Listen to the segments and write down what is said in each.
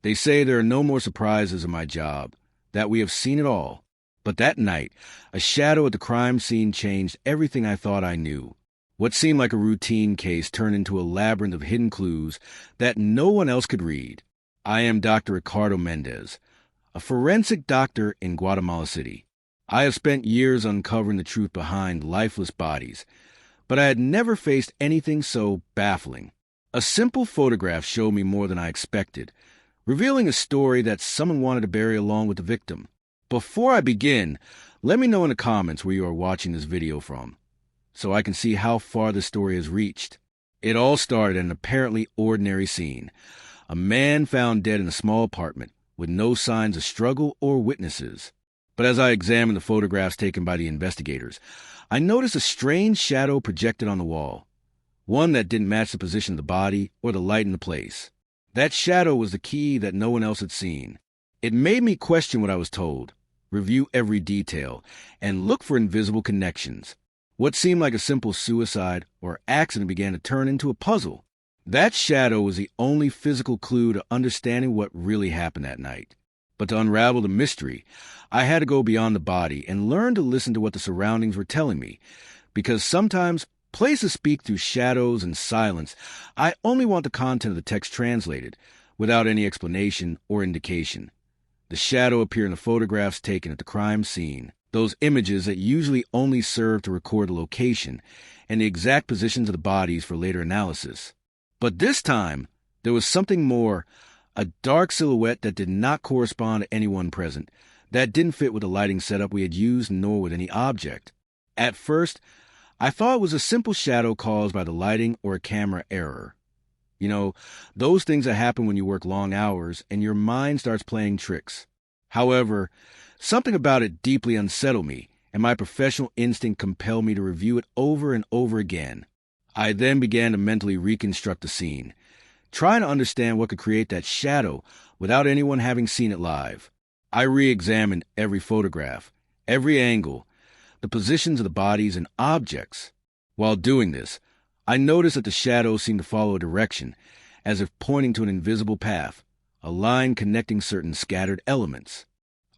They say there are no more surprises in my job, that we have seen it all. But that night, a shadow at the crime scene changed everything I thought I knew. What seemed like a routine case turned into a labyrinth of hidden clues that no one else could read. I am Dr. Ricardo Mendez, a forensic doctor in Guatemala City. I have spent years uncovering the truth behind lifeless bodies, but I had never faced anything so baffling. A simple photograph showed me more than I expected, revealing a story that someone wanted to bury along with the victim. Before I begin, let me know in the comments where you are watching this video from, so I can see how far the story has reached. It all started in an apparently ordinary scene. A man found dead in a small apartment, with no signs of struggle or witnesses. But as I examined the photographs taken by the investigators, I noticed a strange shadow projected on the wall, one that didn't match the position of the body or the light in the place. That shadow was the key that no one else had seen. It made me question what I was told, review every detail, and look for invisible connections. What seemed like a simple suicide or accident began to turn into a puzzle. That shadow was the only physical clue to understanding what really happened that night. But to unravel the mystery, I had to go beyond the body and learn to listen to what the surroundings were telling me, because sometimes places speak through shadows and silence. I only want the content of the text translated, without any explanation or indication. The shadow appeared in the photographs taken at the crime scene, those images that usually only serve to record the location and the exact positions of the bodies for later analysis. But this time, there was something more, a dark silhouette that did not correspond to anyone present, that didn't fit with the lighting setup we had used nor with any object. At first, I thought it was a simple shadow caused by the lighting or a camera error. You know, those things that happen when you work long hours and your mind starts playing tricks. However, something about it deeply unsettled me, and my professional instinct compelled me to review it over and over again. I then began to mentally reconstruct the scene, trying to understand what could create that shadow without anyone having seen it live. I re-examined every photograph, every angle, the positions of the bodies and objects. While doing this, I noticed that the shadows seemed to follow a direction, as if pointing to an invisible path, a line connecting certain scattered elements.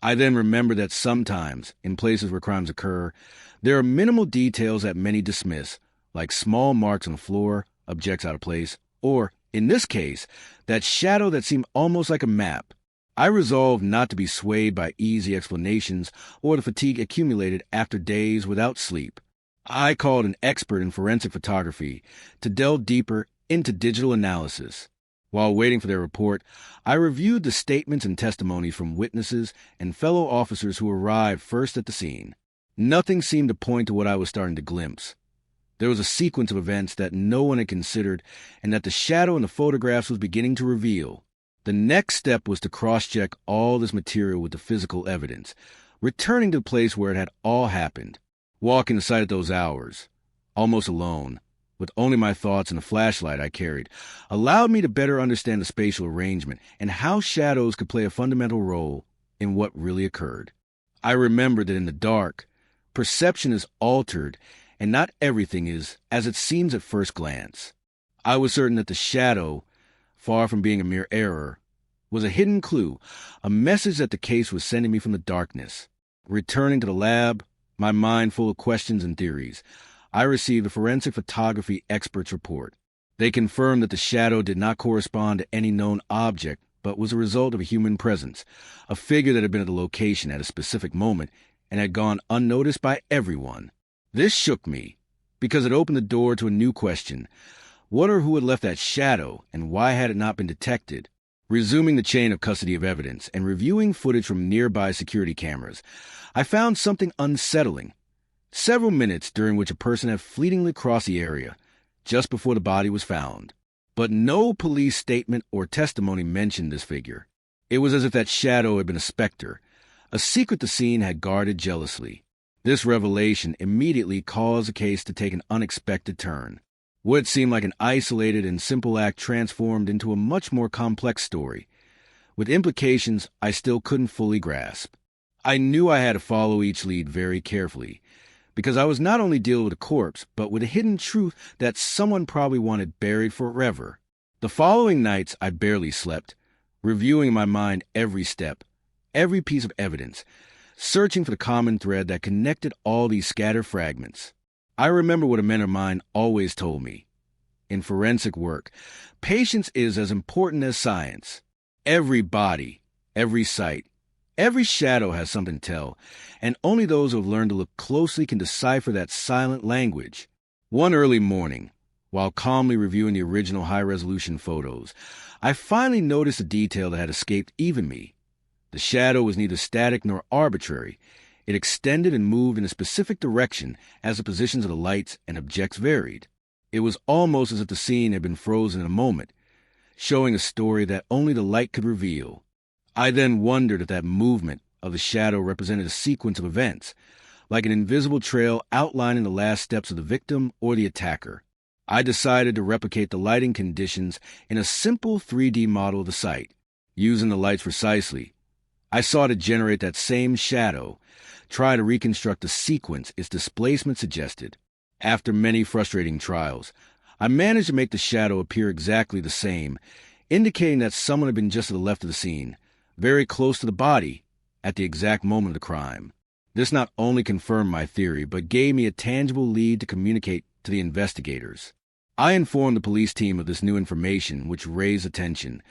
I then remembered that sometimes, in places where crimes occur, there are minimal details that many dismiss, like small marks on the floor, objects out of place, or, in this case, that shadow that seemed almost like a map. I resolved not to be swayed by easy explanations or the fatigue accumulated after days without sleep. I called an expert in forensic photography to delve deeper into digital analysis. While waiting for their report, I reviewed the statements and testimonies from witnesses and fellow officers who arrived first at the scene. Nothing seemed to point to what I was starting to glimpse. There was a sequence of events that no one had considered and that the shadow in the photographs was beginning to reveal. The next step was to cross-check all this material with the physical evidence, returning to the place where it had all happened. Walking the site at those hours, almost alone, with only my thoughts and the flashlight I carried, allowed me to better understand the spatial arrangement and how shadows could play a fundamental role in what really occurred. I remembered that in the dark, perception is altered and not everything is as it seems at first glance. I was certain that the shadow, far from being a mere error, was a hidden clue, a message that the case was sending me from the darkness. Returning to the lab, my mind full of questions and theories, I received a forensic photography expert's report. They confirmed that the shadow did not correspond to any known object, but was a result of a human presence, a figure that had been at the location at a specific moment and had gone unnoticed by everyone. This shook me, because it opened the door to a new question. What or who had left that shadow, and why had it not been detected? Resuming the chain of custody of evidence and reviewing footage from nearby security cameras, I found something unsettling. Several minutes during which a person had fleetingly crossed the area, just before the body was found. But no police statement or testimony mentioned this figure. It was as if that shadow had been a specter, a secret the scene had guarded jealously. This revelation immediately caused the case to take an unexpected turn. What seemed like an isolated and simple act transformed into a much more complex story, with implications I still couldn't fully grasp. I knew I had to follow each lead very carefully, because I was not only dealing with a corpse, but with a hidden truth that someone probably wanted buried forever. The following nights I barely slept, reviewing in my mind every step, every piece of evidence, searching for the common thread that connected all these scattered fragments. I remember what a mentor of mine always told me. In forensic work, patience is as important as science. Every body, every site, every shadow has something to tell, and only those who have learned to look closely can decipher that silent language. One early morning, while calmly reviewing the original high-resolution photos, I finally noticed a detail that had escaped even me. The shadow was neither static nor arbitrary. It extended and moved in a specific direction as the positions of the lights and objects varied. It was almost as if the scene had been frozen in a moment, showing a story that only the light could reveal. I then wondered if that movement of the shadow represented a sequence of events, like an invisible trail outlining the last steps of the victim or the attacker. I decided to replicate the lighting conditions in a simple 3D model of the site. Using the lights precisely, I sought to generate that same shadow, try to reconstruct the sequence its displacement suggested. After many frustrating trials, I managed to make the shadow appear exactly the same, indicating that someone had been just to the left of the scene, very close to the body, at the exact moment of the crime. This not only confirmed my theory, but gave me a tangible lead to communicate to the investigators. I informed the police team of this new information, which raised attention,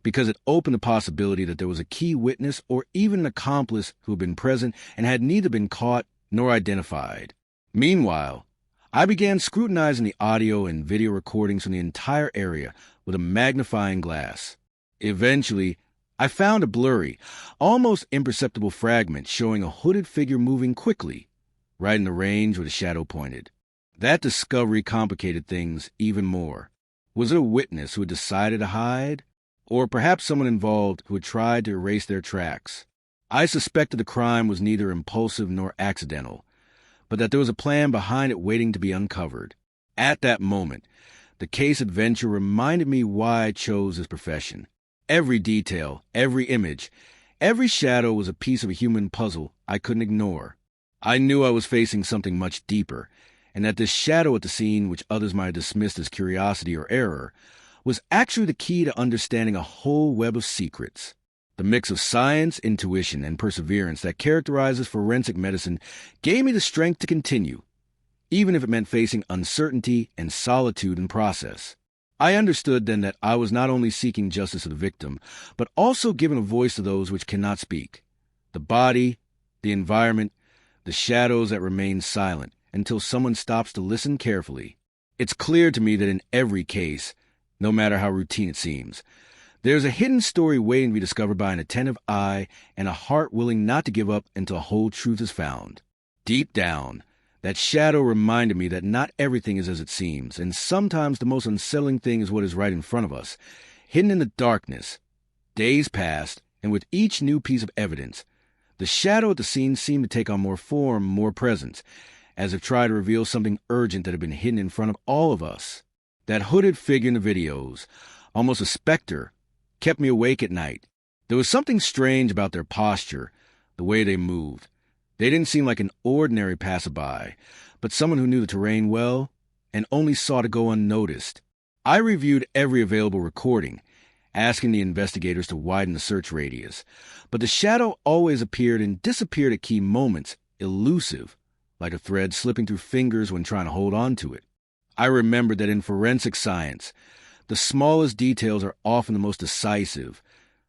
because it opened the possibility that there was a key witness or even an accomplice who had been present and had neither been caught nor identified. Meanwhile, I began scrutinizing the audio and video recordings from the entire area with a magnifying glass. Eventually, I found a blurry, almost imperceptible fragment showing a hooded figure moving quickly, right in the range where the shadow pointed. That discovery complicated things even more. Was it a witness who had decided to hide? Or perhaps someone involved who had tried to erase their tracks? I suspected the crime was neither impulsive nor accidental, but that there was a plan behind it waiting to be uncovered. At that moment, the case adventure reminded me why I chose this profession. Every detail, every image, every shadow was a piece of a human puzzle I couldn't ignore. I knew I was facing something much deeper, and that this shadow at the scene, which others might have dismissed as curiosity or error, was actually the key to understanding a whole web of secrets. The mix of science, intuition, and perseverance that characterizes forensic medicine gave me the strength to continue, even if it meant facing uncertainty and solitude in process. I understood then that I was not only seeking justice for the victim, but also giving a voice to those which cannot speak. The body, the environment, the shadows that remain silent until someone stops to listen carefully. It's clear to me that in every case, no matter how routine it seems, there's a hidden story waiting to be discovered by an attentive eye and a heart willing not to give up until a whole truth is found. Deep down, that shadow reminded me that not everything is as it seems, and sometimes the most unsettling thing is what is right in front of us, hidden in the darkness. Days passed, and with each new piece of evidence, the shadow at the scene seemed to take on more form, more presence, as if trying to reveal something urgent that had been hidden in front of all of us. That hooded figure in the videos, almost a specter, kept me awake at night. There was something strange about their posture, the way they moved. They didn't seem like an ordinary passerby, but someone who knew the terrain well and only sought to go unnoticed. I reviewed every available recording, asking the investigators to widen the search radius, but the shadow always appeared and disappeared at key moments, elusive, like a thread slipping through fingers when trying to hold on to it. I remembered that in forensic science, the smallest details are often the most decisive,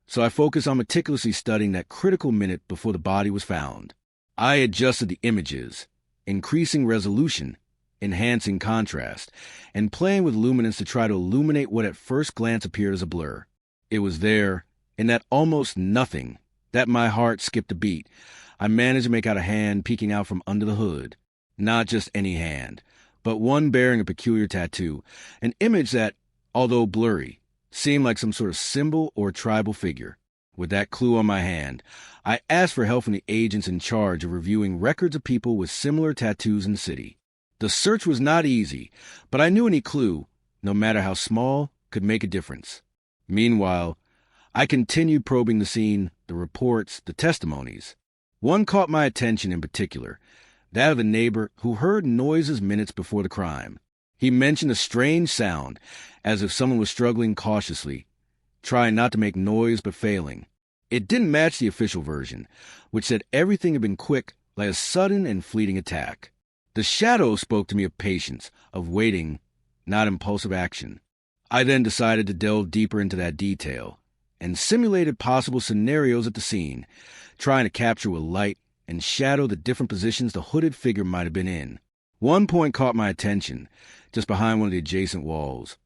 so I focused on meticulously studying that critical minute before the body was found. I adjusted the images, increasing resolution, enhancing contrast, and playing with luminance to try to illuminate what at first glance appeared as a blur. It was there, in that almost nothing, that my heart skipped a beat. I managed to make out a hand peeking out from under the hood. Not just any hand, but one bearing a peculiar tattoo, an image that, although blurry, seemed like some sort of symbol or tribal figure. With that clue on my hand, I asked for help from the agents in charge of reviewing records of people with similar tattoos in the city. The search was not easy, but I knew any clue, no matter how small, could make a difference. Meanwhile, I continued probing the scene, the reports, the testimonies. One caught my attention in particular, that of a neighbor who heard noises minutes before the crime. He mentioned a strange sound, as if someone was struggling cautiously, trying not to make noise but failing. It didn't match the official version, which said everything had been quick, like a sudden and fleeting attack. The shadow spoke to me of patience, of waiting, not impulsive action. I then decided to delve deeper into that detail and simulated possible scenarios at the scene, trying to capture with light and shadow the different positions the hooded figure might have been in. One point caught my attention, just behind one of the adjacent walls.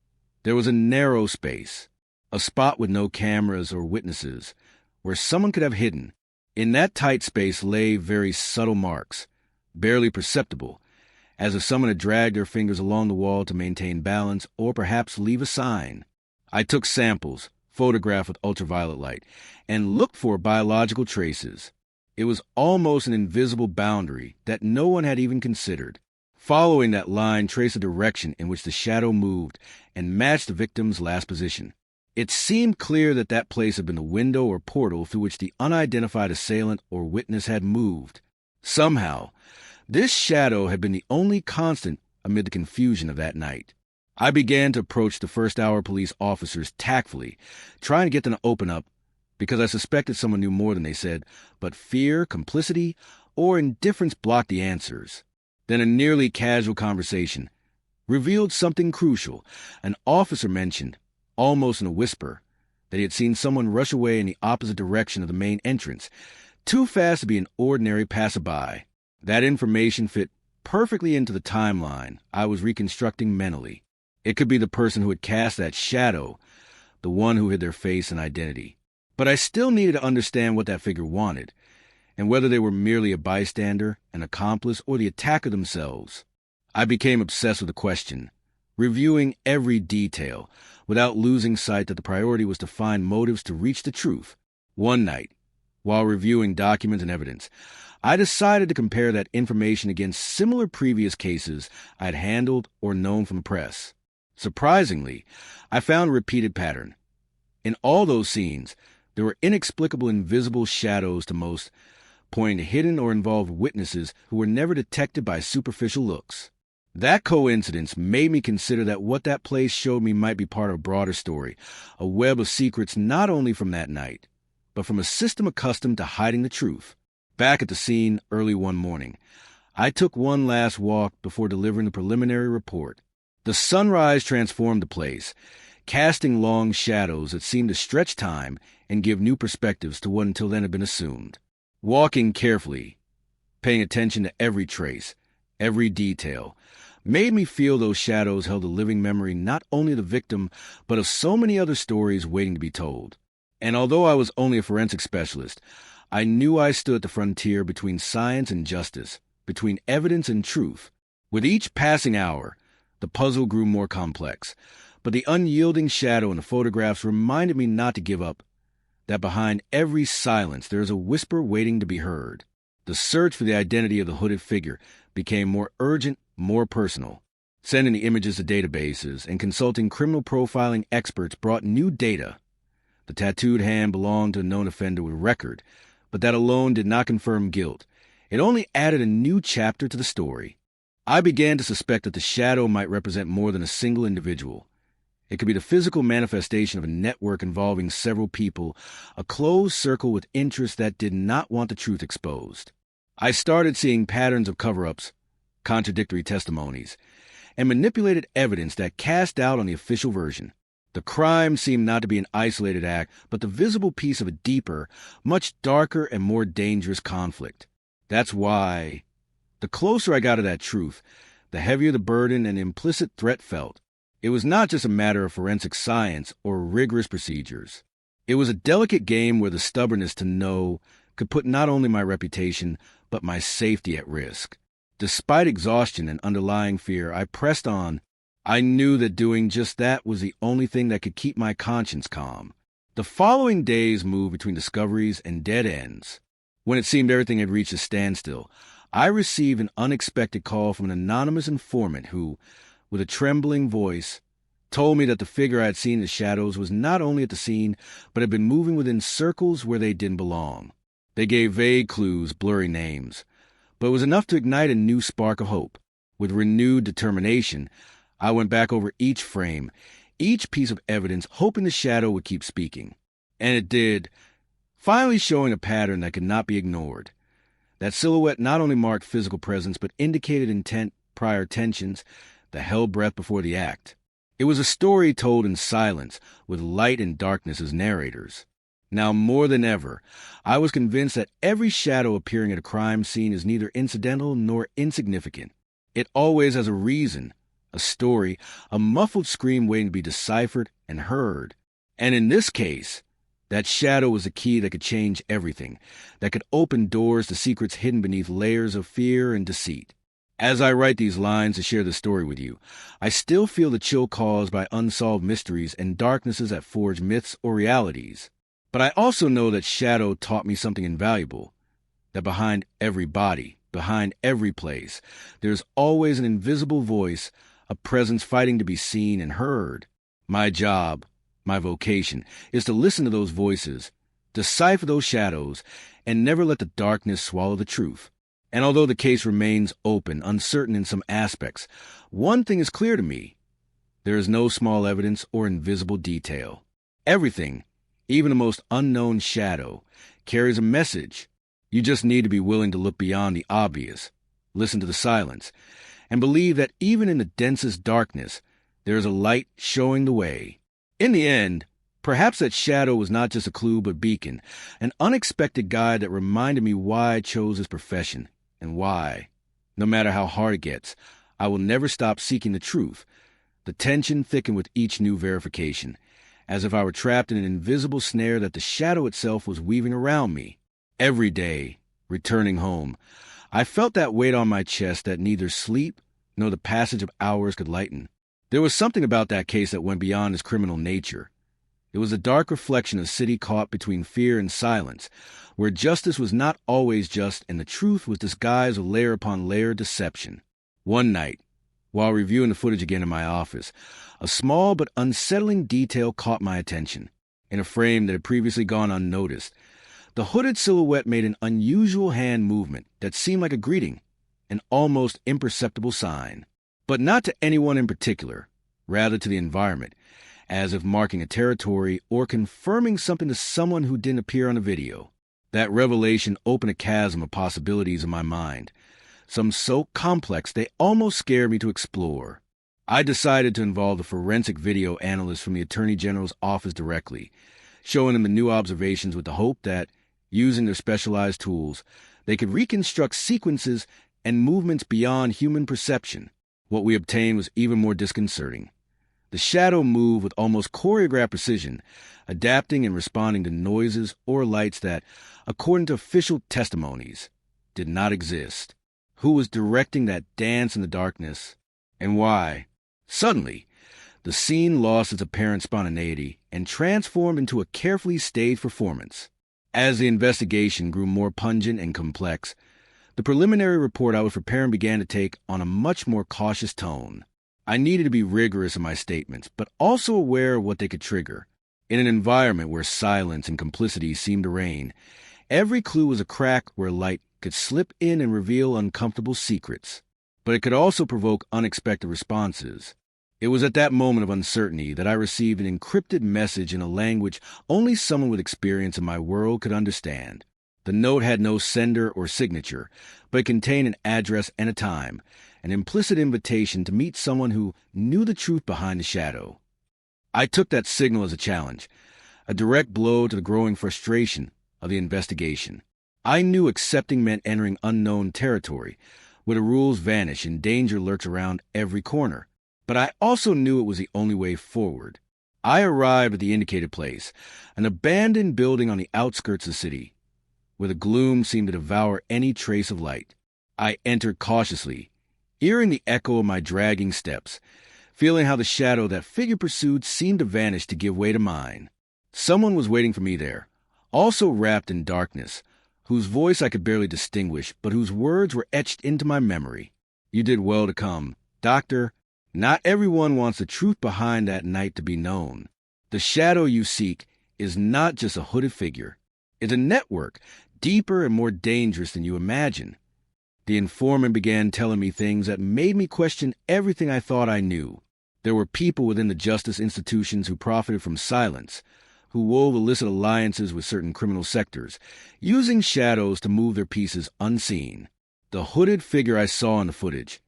There was a narrow space, a spot with no cameras or witnesses, where someone could have hidden. In that tight space lay very subtle marks, barely perceptible, as if someone had dragged their fingers along the wall to maintain balance or perhaps leave a sign. I took samples, photographed with ultraviolet light, and looked for biological traces. It was almost an invisible boundary that no one had even considered. Following that line traced the direction in which the shadow moved and matched the victim's last position. It seemed clear that that place had been the window or portal through which the unidentified assailant or witness had moved. Somehow, this shadow had been the only constant amid the confusion of that night. I began to approach the first-hour police officers tactfully, trying to get them to open up, because I suspected someone knew more than they said, but fear, complicity, or indifference blocked the answers. Then a nearly casual conversation revealed something crucial. An officer mentioned, almost in a whisper, that he had seen someone rush away in the opposite direction of the main entrance, too fast to be an ordinary passerby. That information fit perfectly into the timeline I was reconstructing mentally. It could be the person who had cast that shadow, the one who hid their face and identity. But I still needed to understand what that figure wanted, and whether they were merely a bystander, an accomplice, or the attacker themselves. I became obsessed with the question, reviewing every detail, without losing sight that the priority was to find motives to reach the truth. One night, while reviewing documents and evidence, I decided to compare that information against similar previous cases I had handled or known from the press. Surprisingly, I found a repeated pattern. In all those scenes, there were inexplicable invisible shadows to most, pointing to hidden or involved witnesses who were never detected by superficial looks. That coincidence made me consider that what that place showed me might be part of a broader story, a web of secrets not only from that night, but from a system accustomed to hiding the truth. Back at the scene early one morning, I took one last walk before delivering the preliminary report. The sunrise transformed the place, casting long shadows that seemed to stretch time and give new perspectives to what until then had been assumed. Walking carefully, paying attention to every trace, every detail, made me feel those shadows held a living memory not only of the victim, but of so many other stories waiting to be told. And although I was only a forensic specialist, I knew I stood at the frontier between science and justice, between evidence and truth. With each passing hour, the puzzle grew more complex, but the unyielding shadow in the photographs reminded me not to give up, that behind every silence there is a whisper waiting to be heard. The search for the identity of the hooded figure became more urgent, more personal. Sending the images to databases and consulting criminal profiling experts brought new data. The tattooed hand belonged to a known offender with record, but that alone did not confirm guilt. It only added a new chapter to the story. I began to suspect that the shadow might represent more than a single individual. It could be the physical manifestation of a network involving several people, a closed circle with interests that did not want the truth exposed. I started seeing patterns of cover-ups, contradictory testimonies, and manipulated evidence that cast doubt on the official version. The crime seemed not to be an isolated act, but the visible piece of a deeper, much darker and more dangerous conflict. That's why, the closer I got to that truth, the heavier the burden and implicit threat felt. It was not just a matter of forensic science or rigorous procedures. It was a delicate game where the stubbornness to know could put not only my reputation, but my safety at risk. Despite exhaustion and underlying fear, I pressed on. I knew that doing just that was the only thing that could keep my conscience calm. The following days moved between discoveries and dead ends. When it seemed everything had reached a standstill, I received an unexpected call from an anonymous informant who, with a trembling voice, told me that the figure I had seen in the shadows was not only at the scene, but had been moving within circles where they didn't belong. They gave vague clues, blurry names, but it was enough to ignite a new spark of hope. With renewed determination, I went back over each frame, each piece of evidence, hoping the shadow would keep speaking. And it did, finally showing a pattern that could not be ignored. That silhouette not only marked physical presence, but indicated intent, prior tensions, the held breath before the act. It was a story told in silence, with light and darkness as narrators. Now more than ever, I was convinced that every shadow appearing at a crime scene is neither incidental nor insignificant. It always has a reason, a story, a muffled scream waiting to be deciphered and heard. And in this case, that shadow was a key that could change everything, that could open doors to secrets hidden beneath layers of fear and deceit. As I write these lines to share the story with you, I still feel the chill caused by unsolved mysteries and darknesses that forge myths or realities. But I also know that shadow taught me something invaluable, that behind every body, behind every place, there's always an invisible voice, a presence fighting to be seen and heard. My job, my vocation, is to listen to those voices, decipher those shadows, and never let the darkness swallow the truth. And although the case remains open, uncertain in some aspects, one thing is clear to me. There is no small evidence or invisible detail. Everything, even the most unknown shadow, carries a message. You just need to be willing to look beyond the obvious, listen to the silence, and believe that even in the densest darkness, there is a light showing the way. In the end, perhaps that shadow was not just a clue but beacon, an unexpected guide that reminded me why I chose this profession, and why, no matter how hard it gets, I will never stop seeking the truth. The tension thickened with each new verification, as if I were trapped in an invisible snare that the shadow itself was weaving around me. Every day, returning home, I felt that weight on my chest that neither sleep nor the passage of hours could lighten. There was something about that case that went beyond its criminal nature. It was a dark reflection of a city caught between fear and silence, where justice was not always just and the truth was disguised with layer upon layer of deception. One night, while reviewing the footage again in my office, a small but unsettling detail caught my attention. In a frame that had previously gone unnoticed, the hooded silhouette made an unusual hand movement that seemed like a greeting, an almost imperceptible sign. But not to anyone in particular, rather to the environment, as if marking a territory or confirming something to someone who didn't appear on the video. That revelation opened a chasm of possibilities in my mind, some so complex they almost scared me to explore. I decided to involve the forensic video analyst from the Attorney General's office directly, showing them the new observations with the hope that, using their specialized tools, they could reconstruct sequences and movements beyond human perception. What we obtained was even more disconcerting. The shadow moved with almost choreographed precision, adapting and responding to noises or lights that, according to official testimonies, did not exist. Who was directing that dance in the darkness, and why? Suddenly, the scene lost its apparent spontaneity and transformed into a carefully staged performance. As the investigation grew more pungent and complex, the preliminary report I was preparing began to take on a much more cautious tone. I needed to be rigorous in my statements, but also aware of what they could trigger. In an environment where silence and complicity seemed to reign, every clue was a crack where light could slip in and reveal uncomfortable secrets. But it could also provoke unexpected responses. It was at that moment of uncertainty that I received an encrypted message in a language only someone with experience in my world could understand. The note had no sender or signature, but it contained an address and a time, an implicit invitation to meet someone who knew the truth behind the shadow. I took that signal as a challenge, a direct blow to the growing frustration of the investigation. I knew accepting meant entering unknown territory, where the rules vanish and danger lurks around every corner. But I also knew it was the only way forward. I arrived at the indicated place, an abandoned building on the outskirts of the city, where the gloom seemed to devour any trace of light. I entered cautiously, hearing the echo of my dragging steps, feeling how the shadow that figure pursued seemed to vanish to give way to mine. Someone was waiting for me there, also wrapped in darkness, whose voice I could barely distinguish, but whose words were etched into my memory. "You did well to come, Doctor. Not everyone wants the truth behind that night to be known. The shadow you seek is not just a hooded figure. It's a network, deeper and more dangerous than you imagine." The informant began telling me things that made me question everything I thought I knew. There were people within the justice institutions who profited from silence, who wove illicit alliances with certain criminal sectors, using shadows to move their pieces unseen. The hooded figure I saw in the footage,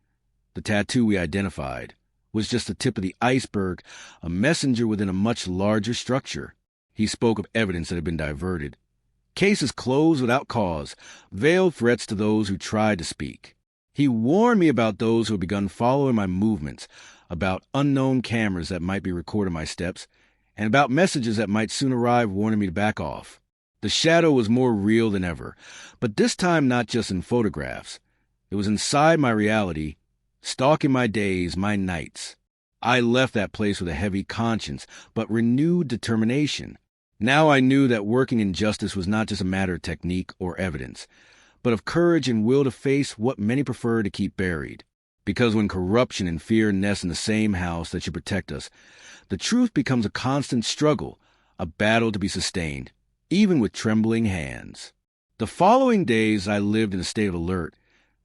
the tattoo we identified, was just the tip of the iceberg, a messenger within a much larger structure. He spoke of evidence that had been diverted. Cases closed without cause, veiled threats to those who tried to speak. He warned me about those who had begun following my movements, about unknown cameras that might be recording my steps, and about messages that might soon arrive warning me to back off. The shadow was more real than ever, but this time not just in photographs. It was inside my reality, stalking my days, my nights. I left that place with a heavy conscience, but renewed determination. Now I knew that working in justice was not just a matter of technique or evidence, but of courage and will to face what many prefer to keep buried. Because when corruption and fear nest in the same house that should protect us, the truth becomes a constant struggle, a battle to be sustained, even with trembling hands. The following days I lived in a state of alert,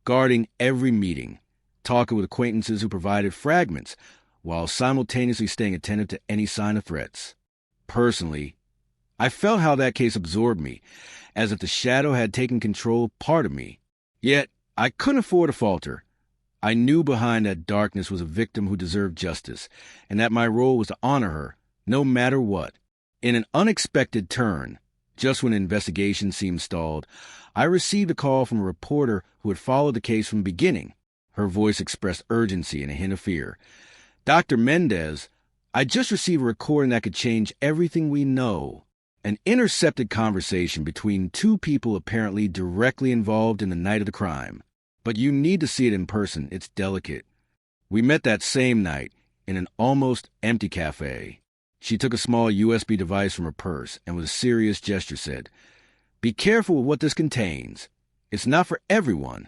guarding every meeting, talking with acquaintances who provided fragments, while simultaneously staying attentive to any sign of threats. Personally, I felt how that case absorbed me, as if the shadow had taken control of part of me. Yet, I couldn't afford to falter. I knew behind that darkness was a victim who deserved justice, and that my role was to honor her, no matter what. In an unexpected turn, just when the investigation seemed stalled, I received a call from a reporter who had followed the case from the beginning. Her voice expressed urgency and a hint of fear. "Dr. Mendez, I just received a recording that could change everything we know." An intercepted conversation between two people apparently directly involved in the night of the crime. But you need to see it in person. It's delicate. We met that same night in an almost empty cafe. She took a small USB device from her purse and with a serious gesture said, "Be careful with what this contains. It's not for everyone."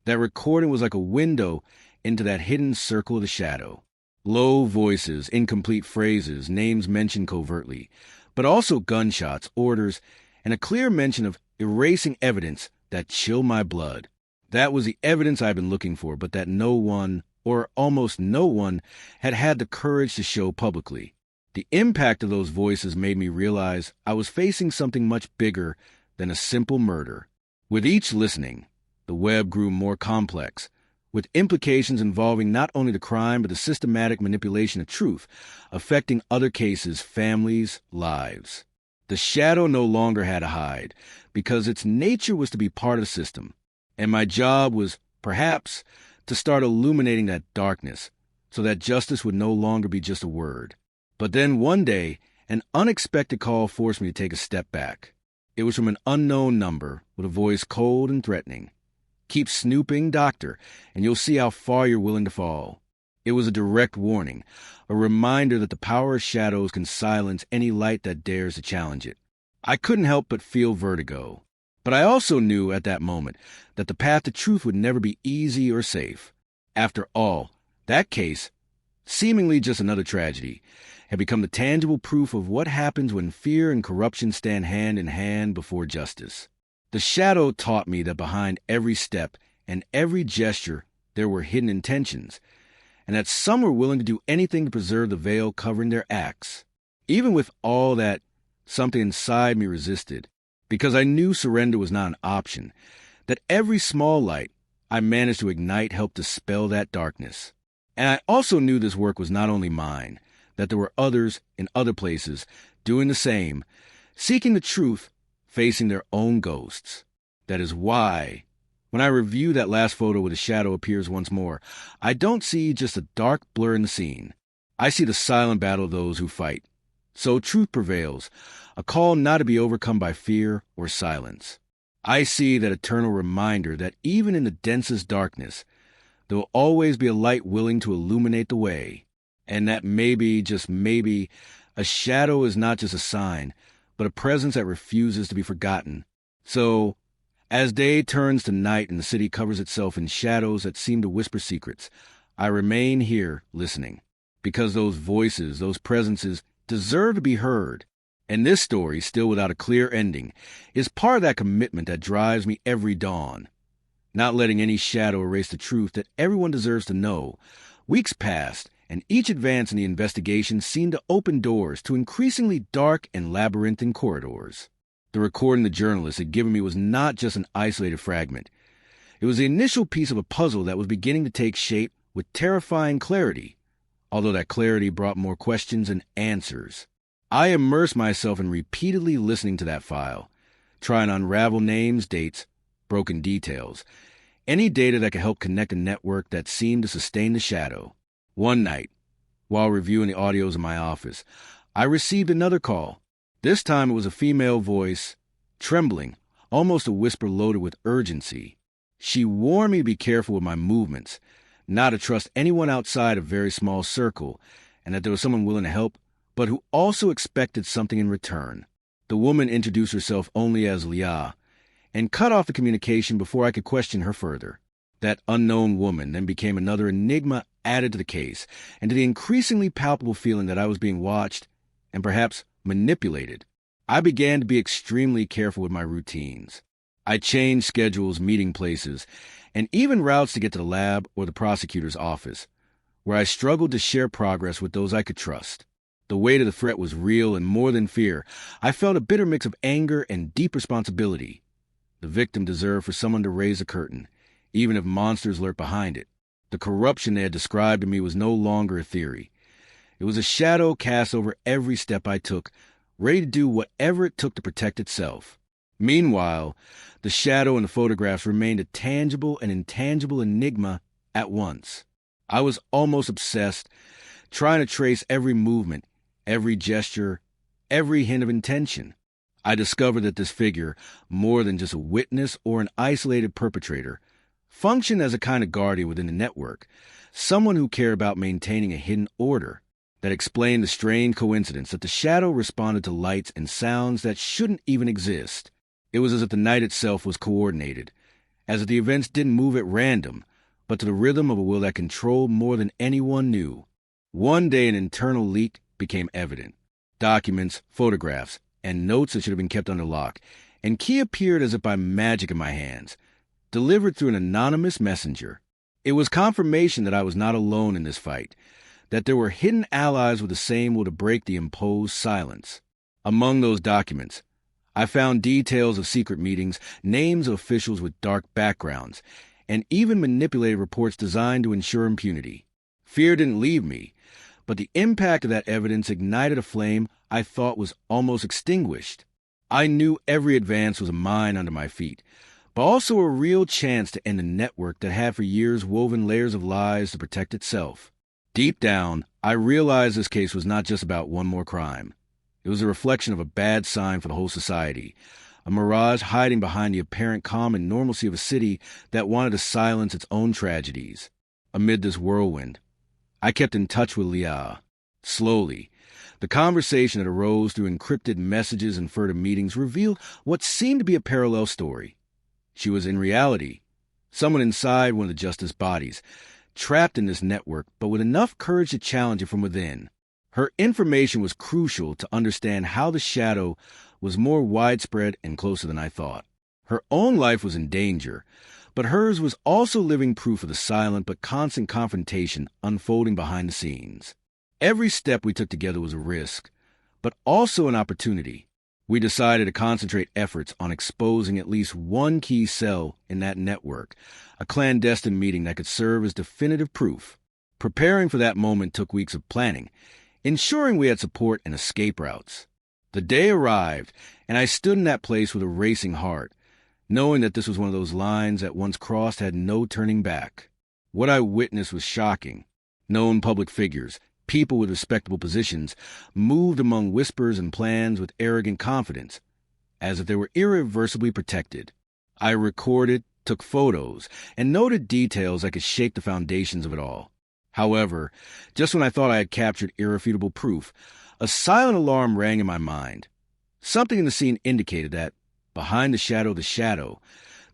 That recording was like a window into that hidden circle of the shadow. Low voices, incomplete phrases, names mentioned covertly, but also gunshots, orders, and a clear mention of erasing evidence that chilled my blood. That was the evidence I'd been looking for, but that no one, or almost no one, had had the courage to show publicly. The impact of those voices made me realize I was facing something much bigger than a simple murder. With each listening, the web grew more complex, with implications involving not only the crime but the systematic manipulation of truth, affecting other cases, families, lives. The shadow no longer had to hide, because its nature was to be part of the system. And my job was, perhaps, to start illuminating that darkness, so that justice would no longer be just a word. But then one day, an unexpected call forced me to take a step back. It was from an unknown number, with a voice cold and threatening. "Keep snooping, doctor, and you'll see how far you're willing to fall." It was a direct warning, a reminder that the power of shadows can silence any light that dares to challenge it. I couldn't help but feel vertigo. But I also knew at that moment that the path to truth would never be easy or safe. After all, that case, seemingly just another tragedy, had become the tangible proof of what happens when fear and corruption stand hand in hand before justice. The shadow taught me that behind every step and every gesture there were hidden intentions, and that some were willing to do anything to preserve the veil covering their acts. Even with all that, something inside me resisted, because I knew surrender was not an option, that every small light I managed to ignite helped dispel that darkness. And I also knew this work was not only mine, that there were others in other places doing the same, seeking the truth, facing their own ghosts. That is why, when I review that last photo where the shadow appears once more, I don't see just a dark blur in the scene. I see the silent battle of those who fight. So truth prevails, a call not to be overcome by fear or silence. I see that eternal reminder that even in the densest darkness, there will always be a light willing to illuminate the way, and that maybe, just maybe, a shadow is not just a sign, but a presence that refuses to be forgotten. So, as day turns to night and the city covers itself in shadows that seem to whisper secrets, I remain here listening, because those voices, those presences, deserve to be heard. And this story, still without a clear ending, is part of that commitment that drives me every dawn. Not letting any shadow erase the truth that everyone deserves to know. Weeks passed, and each advance in the investigation seemed to open doors to increasingly dark and labyrinthine corridors. The recording the journalist had given me was not just an isolated fragment. It was the initial piece of a puzzle that was beginning to take shape with terrifying clarity, although that clarity brought more questions than answers. I immersed myself in repeatedly listening to that file, trying to unravel names, dates, broken details, any data that could help connect a network that seemed to sustain the shadow. One night, while reviewing the audios in my office, I received another call. This time it was a female voice, trembling, almost a whisper loaded with urgency. She warned me to be careful with my movements, not to trust anyone outside a very small circle, and that there was someone willing to help, but who also expected something in return. The woman introduced herself only as Leah, and cut off the communication before I could question her further. That unknown woman then became another enigma added to the case, and to the increasingly palpable feeling that I was being watched and perhaps manipulated. I began to be extremely careful with my routines. I changed schedules, meeting places, and even routes to get to the lab or the prosecutor's office, where I struggled to share progress with those I could trust. The weight of the threat was real, and more than fear, I felt a bitter mix of anger and deep responsibility. The victim deserved for someone to raise the curtain, even if monsters lurked behind it. The corruption they had described to me was no longer a theory. It was a shadow cast over every step I took, ready to do whatever it took to protect itself. Meanwhile, the shadow in the photographs remained a tangible and intangible enigma at once. I was almost obsessed, trying to trace every movement, every gesture, every hint of intention. I discovered that this figure, more than just a witness or an isolated perpetrator, functioned as a kind of guardian within the network, someone who cared about maintaining a hidden order. That explained the strange coincidence that the shadow responded to lights and sounds that shouldn't even exist. It was as if the night itself was coordinated, as if the events didn't move at random, but to the rhythm of a will that controlled more than anyone knew. One day an internal leak became evident. Documents, photographs, and notes that should have been kept under lock, and key appeared as if by magic in my hands, delivered through an anonymous messenger. It was confirmation that I was not alone in this fight, that there were hidden allies with the same will to break the imposed silence. Among those documents, I found details of secret meetings, names of officials with dark backgrounds, and even manipulated reports designed to ensure impunity. Fear didn't leave me, but the impact of that evidence ignited a flame I thought was almost extinguished. I knew every advance was a mine under my feet, but also a real chance to end a network that had for years woven layers of lies to protect itself. Deep down, I realized this case was not just about one more crime. It was a reflection of a bad sign for the whole society, a mirage hiding behind the apparent calm and normalcy of a city that wanted to silence its own tragedies. Amid this whirlwind, I kept in touch with Leah. Slowly, the conversation that arose through encrypted messages and furtive meetings revealed what seemed to be a parallel story. She was in reality someone inside one of the justice bodies, trapped in this network, but with enough courage to challenge it from within. Her information was crucial to understand how the shadow was more widespread and closer than I thought. Her own life was in danger, but hers was also living proof of the silent but constant confrontation unfolding behind the scenes. Every step we took together was a risk, but also an opportunity. We decided to concentrate efforts on exposing at least one key cell in that network, a clandestine meeting that could serve as definitive proof. Preparing for that moment took weeks of planning, ensuring we had support and escape routes. The day arrived, and I stood in that place with a racing heart, knowing that this was one of those lines that once crossed had no turning back. What I witnessed was shocking. Known public figures, people with respectable positions, moved among whispers and plans with arrogant confidence, as if they were irreversibly protected. I recorded, took photos, and noted details that could shake the foundations of it all. However, just when I thought I had captured irrefutable proof, a silent alarm rang in my mind. Something in the scene indicated that, behind the shadow,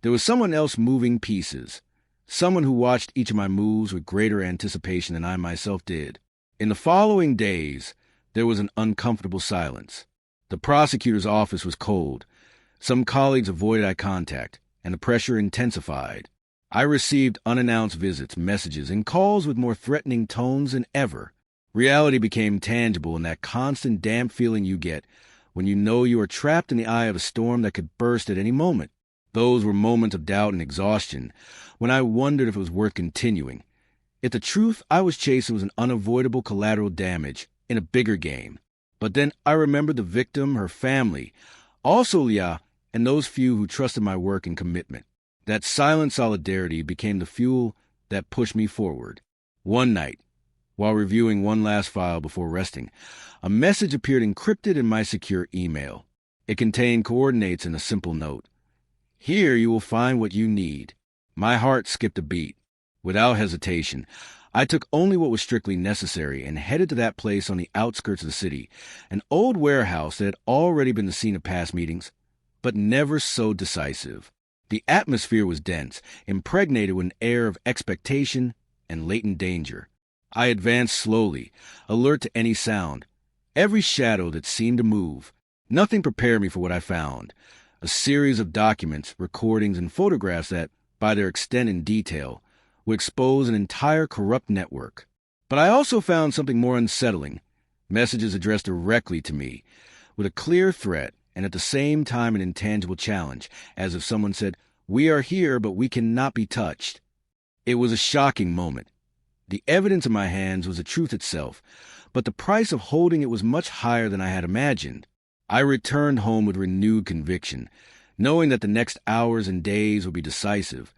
there was someone else moving pieces, someone who watched each of my moves with greater anticipation than I myself did. In the following days, there was an uncomfortable silence. The prosecutor's office was cold. Some colleagues avoided eye contact, and the pressure intensified. I received unannounced visits, messages, and calls with more threatening tones than ever. Reality became tangible in that constant damp feeling you get when you know you are trapped in the eye of a storm that could burst at any moment. Those were moments of doubt and exhaustion, when I wondered if it was worth continuing. If the truth I was chasing was an unavoidable collateral damage in a bigger game. But then I remembered the victim, her family, also Leah, and those few who trusted my work and commitment. That silent solidarity became the fuel that pushed me forward. One night, while reviewing one last file before resting, a message appeared encrypted in my secure email. It contained coordinates and a simple note. Here you will find what you need. My heart skipped a beat. Without hesitation, I took only what was strictly necessary and headed to that place on the outskirts of the city, an old warehouse that had already been the scene of past meetings, but never so decisive. The atmosphere was dense, impregnated with an air of expectation and latent danger. I advanced slowly, alert to any sound, every shadow that seemed to move. Nothing prepared me for what I found. A series of documents, recordings, and photographs that, by their extent and detail, would expose an entire corrupt network. But I also found something more unsettling. Messages addressed directly to me, with a clear threat and at the same time an intangible challenge, as if someone said, "We are here, but we cannot be touched." It was a shocking moment. The evidence in my hands was the truth itself, but the price of holding it was much higher than I had imagined. I returned home with renewed conviction, knowing that the next hours and days would be decisive,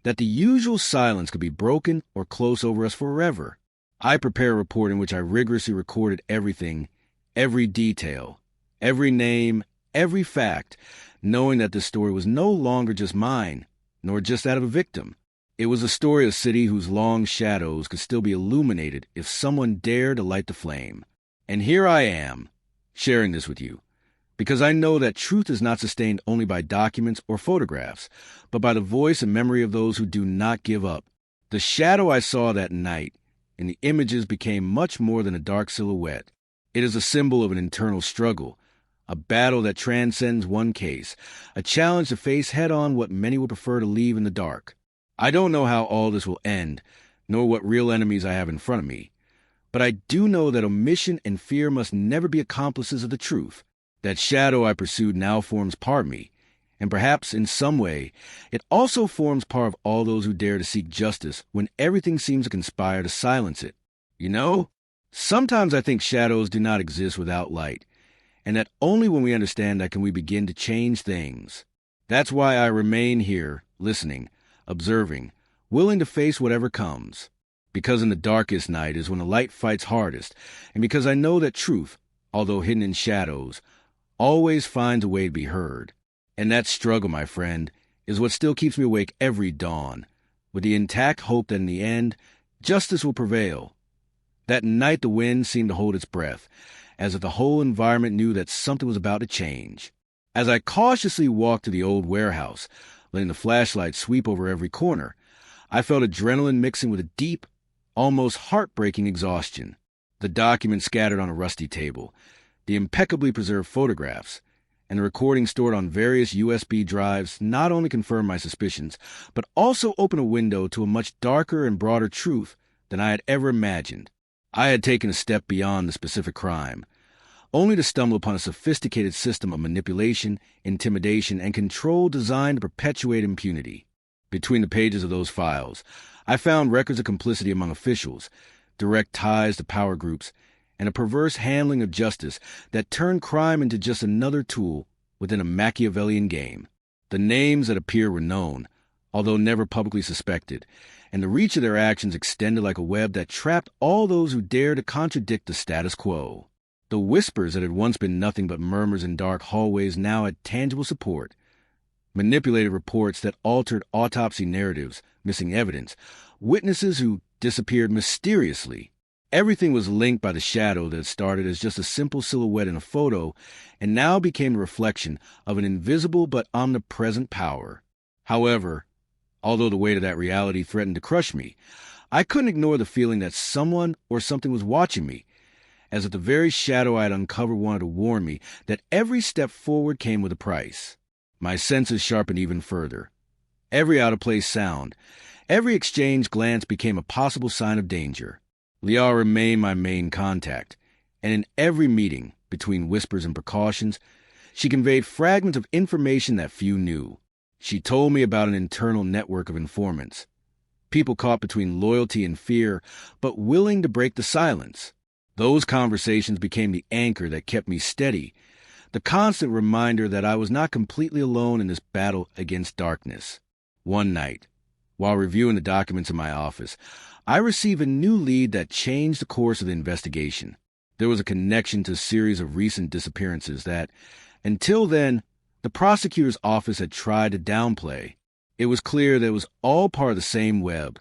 that the usual silence could be broken or close over us forever. I prepared a report in which I rigorously recorded everything, every detail, every name, every fact, knowing that this story was no longer just mine, nor just that of a victim. It was a story of a city whose long shadows could still be illuminated if someone dared to light the flame. And here I am, sharing this with you, because I know that truth is not sustained only by documents or photographs, but by the voice and memory of those who do not give up. The shadow I saw that night in the images became much more than a dark silhouette. It is a symbol of an internal struggle, a battle that transcends one case, a challenge to face head-on what many would prefer to leave in the dark. I don't know how all this will end, nor what real enemies I have in front of me, but I do know that omission and fear must never be accomplices of the truth. That shadow I pursued now forms part of me, and perhaps in some way, it also forms part of all those who dare to seek justice when everything seems to conspire to silence it. You know, sometimes I think shadows do not exist without light, and that only when we understand that can we begin to change things. That's why I remain here, listening, observing, willing to face whatever comes. Because in the darkest night is when the light fights hardest, and because I know that truth, although hidden in shadows, always finds a way to be heard. And that struggle, my friend, is what still keeps me awake every dawn, with the intact hope that in the end, justice will prevail. That night the wind seemed to hold its breath, as if the whole environment knew that something was about to change. As I cautiously walked to the old warehouse, letting the flashlight sweep over every corner, I felt adrenaline mixing with a deep, almost heartbreaking exhaustion. The documents scattered on a rusty table, the impeccably preserved photographs, and the recordings stored on various USB drives not only confirmed my suspicions, but also opened a window to a much darker and broader truth than I had ever imagined. I had taken a step beyond the specific crime, only to stumble upon a sophisticated system of manipulation, intimidation, and control designed to perpetuate impunity. Between the pages of those files, I found records of complicity among officials, direct ties to power groups, and a perverse handling of justice that turned crime into just another tool within a Machiavellian game. The names that appear were known, although never publicly suspected, and the reach of their actions extended like a web that trapped all those who dared to contradict the status quo. The whispers that had once been nothing but murmurs in dark hallways now had tangible support. Manipulated reports that altered autopsy narratives, missing evidence, witnesses who disappeared mysteriously. Everything was linked by the shadow that started as just a simple silhouette in a photo and now became a reflection of an invisible but omnipresent power. However, although the weight of that reality threatened to crush me, I couldn't ignore the feeling that someone or something was watching me, as if the very shadow I had uncovered wanted to warn me that every step forward came with a price. My senses sharpened even further. Every out-of-place sound, every exchange glance became a possible sign of danger. Liao remained my main contact, and in every meeting, between whispers and precautions, she conveyed fragments of information that few knew. She told me about an internal network of informants, people caught between loyalty and fear, but willing to break the silence. Those conversations became the anchor that kept me steady, the constant reminder that I was not completely alone in this battle against darkness. One night, while reviewing the documents in my office, I received a new lead that changed the course of the investigation. There was a connection to a series of recent disappearances that, until then, the prosecutor's office had tried to downplay. It was clear that it was all part of the same web,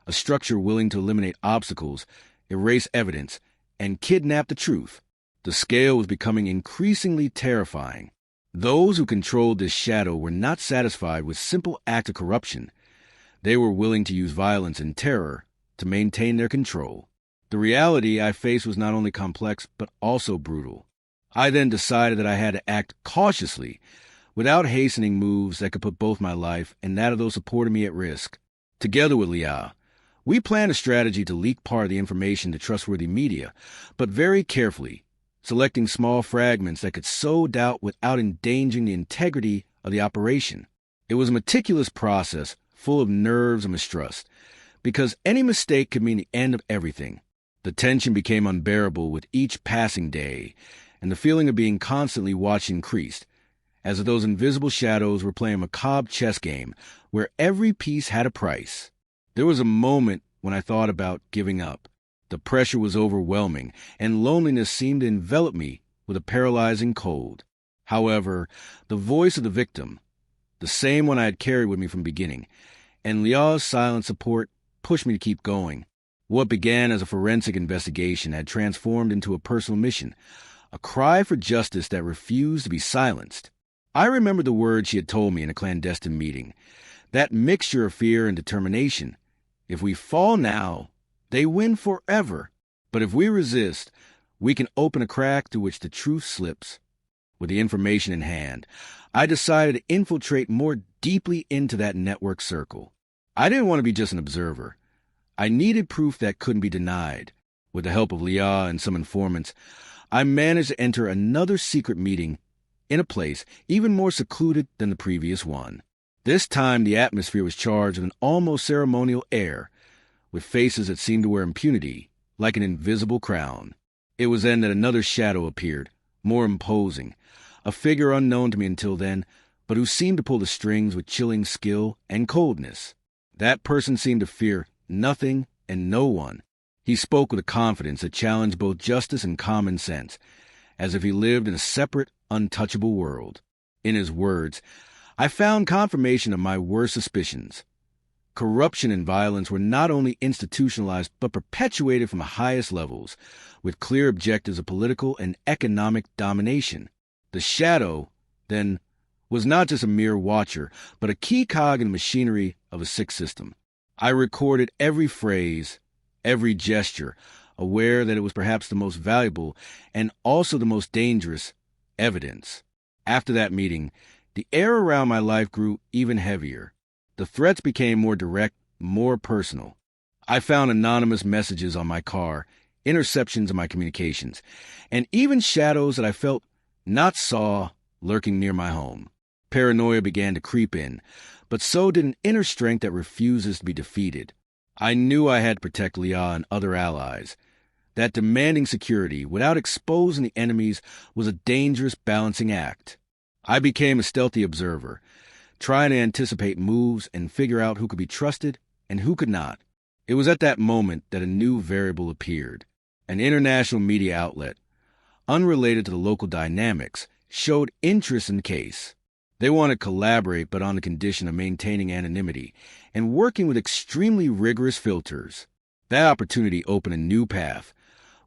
a structure willing to eliminate obstacles, erase evidence, and kidnap the truth. The scale was becoming increasingly terrifying. Those who controlled this shadow were not satisfied with simple acts of corruption. They were willing to use violence and terror to maintain their control. The reality I faced was not only complex, but also brutal. I then decided that I had to act cautiously, without hastening moves that could put both my life and that of those supporting me at risk. Together with Liao, we planned a strategy to leak part of the information to trustworthy media, but very carefully, selecting small fragments that could sow doubt without endangering the integrity of the operation. It was a meticulous process, full of nerves and mistrust, because any mistake could mean the end of everything. The tension became unbearable with each passing day, and the feeling of being constantly watched increased, as if those invisible shadows were playing a macabre chess game where every piece had a price. There was a moment when I thought about giving up. The pressure was overwhelming, and loneliness seemed to envelop me with a paralyzing cold. However, the voice of the victim, the same one I had carried with me from the beginning, and Liao's silent support pushed me to keep going. What began as a forensic investigation had transformed into a personal mission, a cry for justice that refused to be silenced. I remembered the words she had told me in a clandestine meeting, that mixture of fear and determination. If we fall now, they win forever. But if we resist, we can open a crack through which the truth slips. With the information in hand, I decided to infiltrate more deeply into that network circle. I didn't want to be just an observer. I needed proof that couldn't be denied. With the help of Liao and some informants, I managed to enter another secret meeting in a place even more secluded than the previous one. This time the atmosphere was charged with an almost ceremonial air, with faces that seemed to wear impunity, like an invisible crown. It was then that another shadow appeared, more imposing, a figure unknown to me until then, but who seemed to pull the strings with chilling skill and coldness. That person seemed to fear nothing and no one. He spoke with a confidence that challenged both justice and common sense, as if he lived in a separate, untouchable world. In his words, I found confirmation of my worst suspicions. Corruption and violence were not only institutionalized but perpetuated from the highest levels, with clear objectives of political and economic domination. The shadow, then, was not just a mere watcher, but a key cog in the machinery of a sick system. I recorded every phrase, every gesture, aware that it was perhaps the most valuable and also the most dangerous evidence. After that meeting, the air around my life grew even heavier. The threats became more direct, more personal. I found anonymous messages on my car, interceptions of my communications, and even shadows that I felt, not saw, lurking near my home. Paranoia began to creep in, but so did an inner strength that refuses to be defeated. I knew I had to protect Liao and other allies. That demanding security without exposing the enemies was a dangerous balancing act. I became a stealthy observer, trying to anticipate moves and figure out who could be trusted and who could not. It was at that moment that a new variable appeared. An international media outlet, unrelated to the local dynamics, showed interest in the case. They wanted to collaborate, but on the condition of maintaining anonymity and working with extremely rigorous filters. That opportunity opened a new path,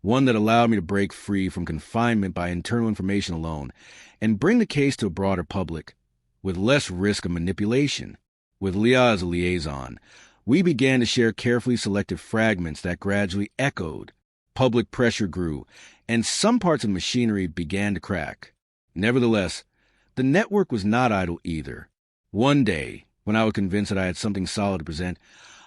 one that allowed me to break free from confinement by internal information alone and bring the case to a broader public with less risk of manipulation. With Liao as a liaison, we began to share carefully selected fragments that gradually echoed. Public pressure grew, and some parts of the machinery began to crack. Nevertheless, the network was not idle either. One day, When I was convinced that I had something solid to present,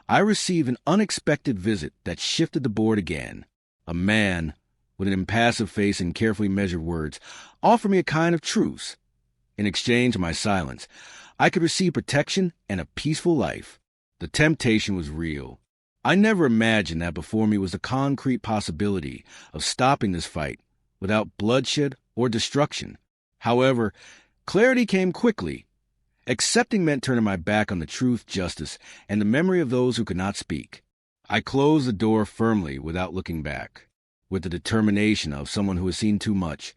I received an unexpected visit that shifted the board again. A man, with an impassive face and carefully measured words, offered me a kind of truce. In exchange for my silence, I could receive protection and a peaceful life. The temptation was real. I never imagined that before me was the concrete possibility of stopping this fight without bloodshed or destruction. However, clarity came quickly. Accepting meant turning my back on the truth, justice, and the memory of those who could not speak. I closed the door firmly without looking back. With the determination of someone who has seen too much,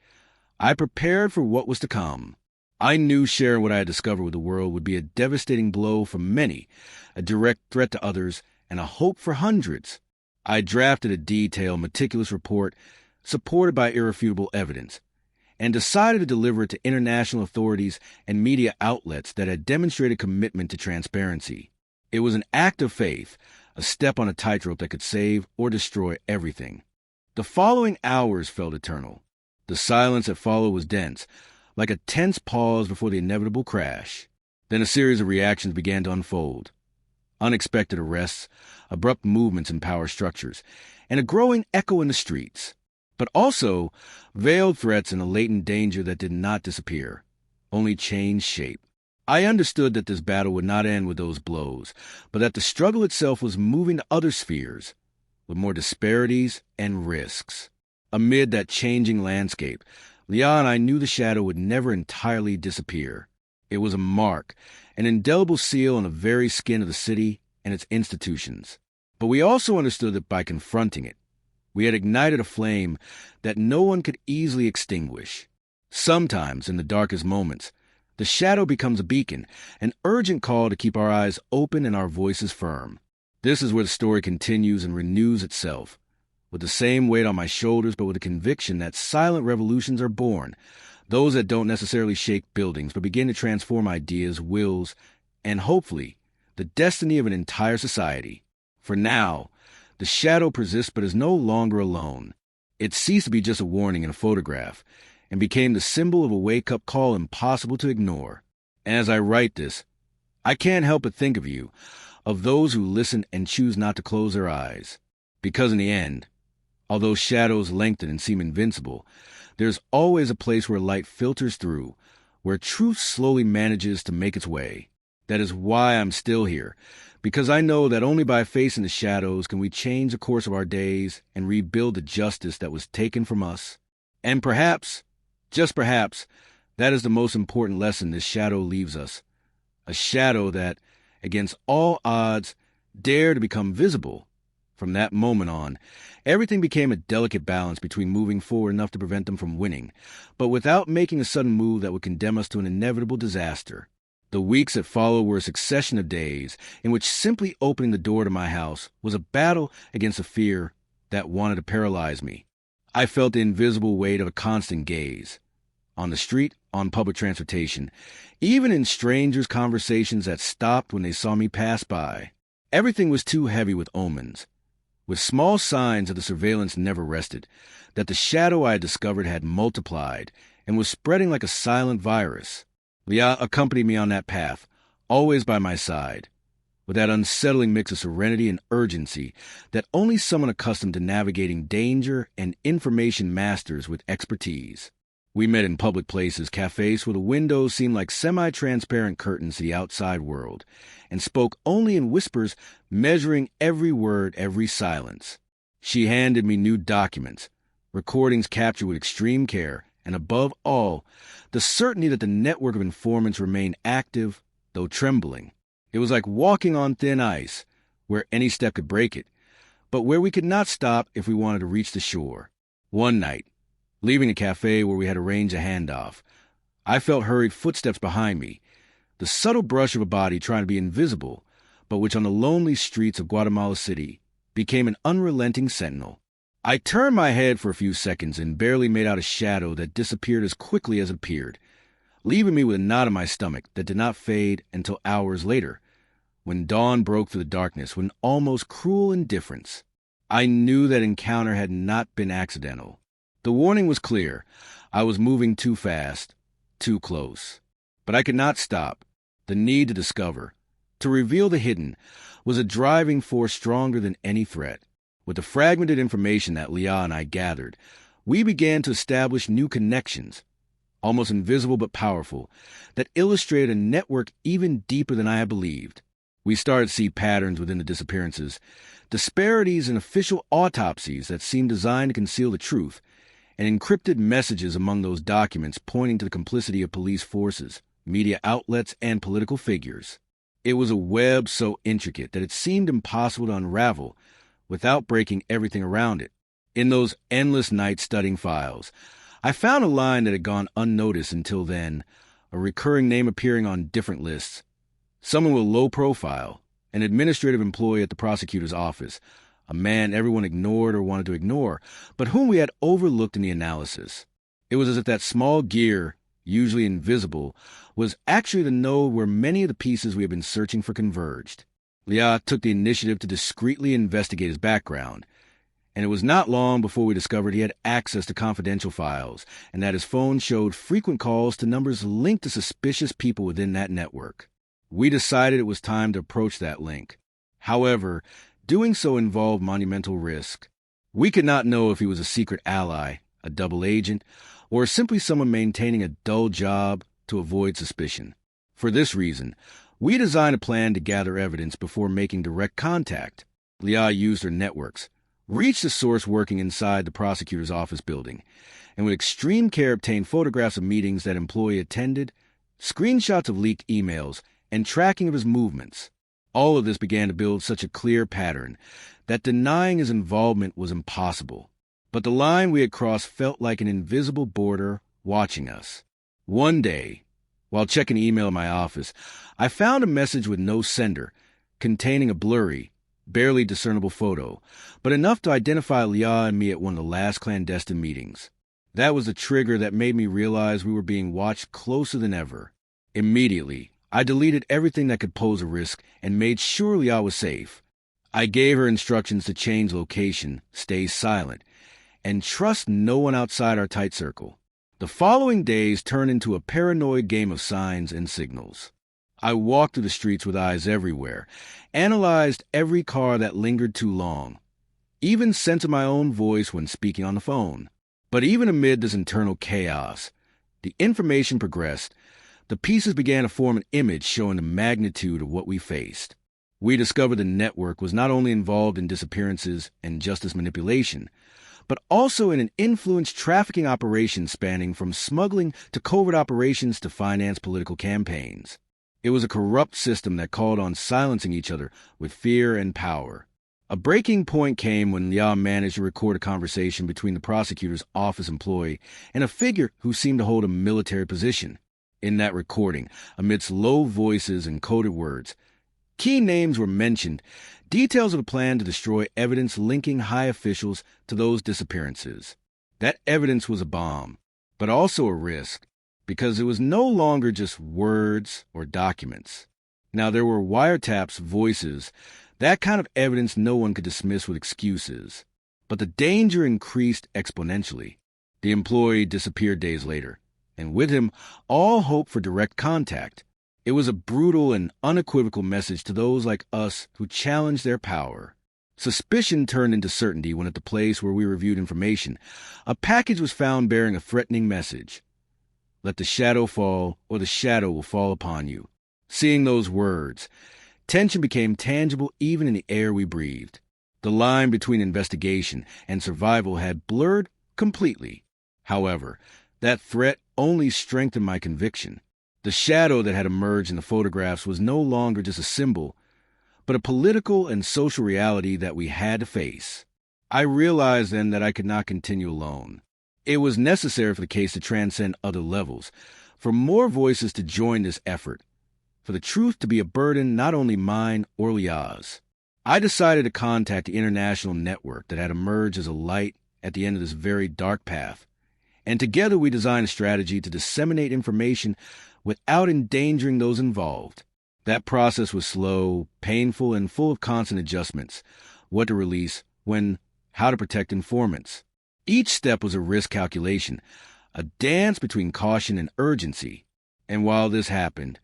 I prepared for what was to come. I knew sharing what I had discovered with the world would be a devastating blow for many, a direct threat to others, and a hope for hundreds. I drafted a detailed, meticulous report supported by irrefutable evidence, and decided to deliver it to international authorities and media outlets that had demonstrated commitment to transparency. It was an act of faith, a step on a tightrope that could save or destroy everything. The following hours felt eternal. The silence that followed was dense, like a tense pause before the inevitable crash. Then a series of reactions began to unfold. Unexpected arrests, abrupt movements in power structures, and a growing echo in the streets. But also veiled threats and a latent danger that did not disappear, only changed shape. I understood that this battle would not end with those blows, but that the struggle itself was moving to other spheres, with more disparities and risks. Amid that changing landscape, Leah and I knew the shadow would never entirely disappear. It was a mark, an indelible seal on the very skin of the city and its institutions. But we also understood that by confronting it, we had ignited a flame that no one could easily extinguish. Sometimes, in the darkest moments, the shadow becomes a beacon, an urgent call to keep our eyes open and our voices firm. This is where the story continues and renews itself, with the same weight on my shoulders, but with a conviction that silent revolutions are born, those that don't necessarily shake buildings, but begin to transform ideas, wills, and hopefully, the destiny of an entire society. For now, the shadow persists but is no longer alone. It ceased to be just a warning in a photograph and became the symbol of a wake-up call impossible to ignore. As I write this, I can't help but think of you, of those who listen and choose not to close their eyes. Because in the end, although shadows lengthen and seem invincible, there's always a place where light filters through, where truth slowly manages to make its way. That is why I'm still here, because I know that only by facing the shadows can we change the course of our days and rebuild the justice that was taken from us. And perhaps, just perhaps, that is the most important lesson this shadow leaves us. A shadow that, against all odds, dared to become visible. From that moment on, everything became a delicate balance between moving forward enough to prevent them from winning, but without making a sudden move that would condemn us to an inevitable disaster. The weeks that followed were a succession of days in which simply opening the door to my house was a battle against a fear that wanted to paralyze me. I felt the invisible weight of a constant gaze. On the street, on public transportation, even in strangers' conversations that stopped when they saw me pass by. Everything was too heavy with omens, with small signs that the surveillance never rested, that the shadow I had discovered had multiplied and was spreading like a silent virus. Leah accompanied me on that path, always by my side, with that unsettling mix of serenity and urgency that only someone accustomed to navigating danger and information masters with expertise. We met in public places, cafes where the windows seemed like semi-transparent curtains to the outside world, and spoke only in whispers, measuring every word, every silence. She handed me new documents, recordings captured with extreme care, and above all, the certainty that the network of informants remained active, though trembling. It was like walking on thin ice, where any step could break it, but where we could not stop if we wanted to reach the shore. One night, leaving the cafe where we had arranged a handoff, I felt hurried footsteps behind me, the subtle brush of a body trying to be invisible, but which on the lonely streets of Guatemala City became an unrelenting sentinel. I turned my head for a few seconds and barely made out a shadow that disappeared as quickly as it appeared, leaving me with a knot in my stomach that did not fade until hours later, when dawn broke through the darkness with an almost cruel indifference. I knew that encounter had not been accidental. The warning was clear. I was moving too fast, too close. But I could not stop. The need to discover, To reveal the hidden was a driving force stronger than any threat. With the fragmented information that Leah and I gathered, we began to establish new connections, almost invisible but powerful, that illustrated a network even deeper than I had believed. We started to see patterns within the disappearances, disparities in official autopsies that seemed designed to conceal the truth, and encrypted messages among those documents pointing to the complicity of police forces, media outlets, and political figures. It was a web so intricate that it seemed impossible to unravel without breaking everything around it. In those endless nights studying files, I found a line that had gone unnoticed until then, a recurring name appearing on different lists. Someone with low profile, an administrative employee at the prosecutor's office, a man everyone ignored or wanted to ignore, but whom we had overlooked in the analysis. It was as if that small gear, usually invisible, was actually the node where many of the pieces we had been searching for converged. Leah took the initiative to discreetly investigate his background, and it was not long before we discovered he had access to confidential files, and that his phone showed frequent calls to numbers linked to suspicious people within that network. We decided it was time to approach that link. However, doing so involved monumental risk. We could not know if he was a secret ally, a double agent, or simply someone maintaining a dull job to avoid suspicion. For this reason, we designed a plan to gather evidence before making direct contact. Leah used her networks, reached the source working inside the prosecutor's office building, and with extreme care obtained photographs of meetings that employee attended, screenshots of leaked emails, and tracking of his movements. All of this began to build such a clear pattern that denying his involvement was impossible. But the line we had crossed felt like an invisible border watching us. One day, while checking email in my office, I found a message with no sender, containing a blurry, barely discernible photo, but enough to identify Leah and me at one of the last clandestine meetings. That was the trigger that made me realize we were being watched closer than ever. Immediately, I deleted everything that could pose a risk and made sure Leah was safe. I gave her instructions to change location, stay silent, and trust no one outside our tight circle. The following days turned into a paranoid game of signs and signals. I walked through the streets with eyes everywhere, analyzed every car that lingered too long, even censored my own voice when speaking on the phone. But even amid this internal chaos, the information progressed. The pieces began to form an image showing the magnitude of what we faced. We discovered the network was not only involved in disappearances and justice manipulation, but also in an influence trafficking operation spanning from smuggling to covert operations to finance political campaigns. It was a corrupt system that called on silencing each other with fear and power. A breaking point came when Leah managed to record a conversation between the prosecutor's office employee and a figure who seemed to hold a military position. In that recording, amidst low voices and coded words, key names were mentioned, details of a plan to destroy evidence linking high officials to those disappearances. That evidence was a bomb, but also a risk, because it was no longer just words or documents. Now, there were wiretaps, voices, that kind of evidence no one could dismiss with excuses. But the danger increased exponentially. The employee disappeared days later, and with him, all hope for direct contact. It was a brutal and unequivocal message to those like us who challenged their power. Suspicion turned into certainty when at the place where we reviewed information, a package was found bearing a threatening message. Let the shadow fall, or the shadow will fall upon you. Seeing those words, tension became tangible even in the air we breathed. The line between investigation and survival had blurred completely. However, that threat only strengthened my conviction. The shadow that had emerged in the photographs was no longer just a symbol, but a political and social reality that we had to face. I realized then that I could not continue alone. It was necessary for the case to transcend other levels, for more voices to join this effort, for the truth to be a burden not only mine or Leah's. I decided to contact the international network that had emerged as a light at the end of this very dark path, and together we designed a strategy to disseminate information without endangering those involved. That process was slow, painful, and full of constant adjustments. What to release, when, how to protect informants. Each step was a risk calculation, a dance between caution and urgency. And while this happened,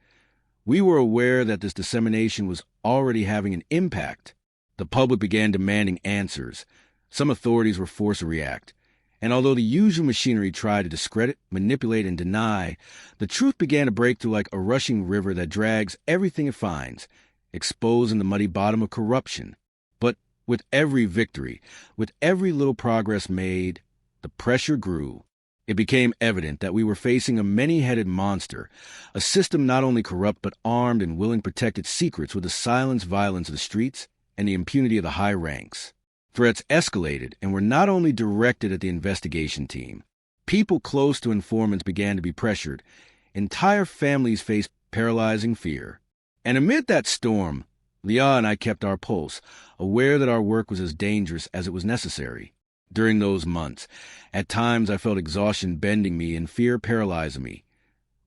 We were aware that this dissemination was already having an impact. The public began demanding answers. Some authorities were forced to react. And although the usual machinery tried to discredit, manipulate, and deny, the truth began to break through like a rushing river that drags everything it finds, exposing the muddy bottom of corruption. But with every victory, with every little progress made, the pressure grew. It became evident that we were facing a many-headed monster, a system not only corrupt but armed and willing to protect its secrets with the silenced violence of the streets and the impunity of the high ranks. Threats escalated and were not only directed at the investigation team. People close to informants began to be pressured. Entire families faced paralyzing fear. And amid that storm, Leah and I kept our pulse, aware that our work was as dangerous as it was necessary. During those months, at times I felt exhaustion bending me and fear paralyzing me.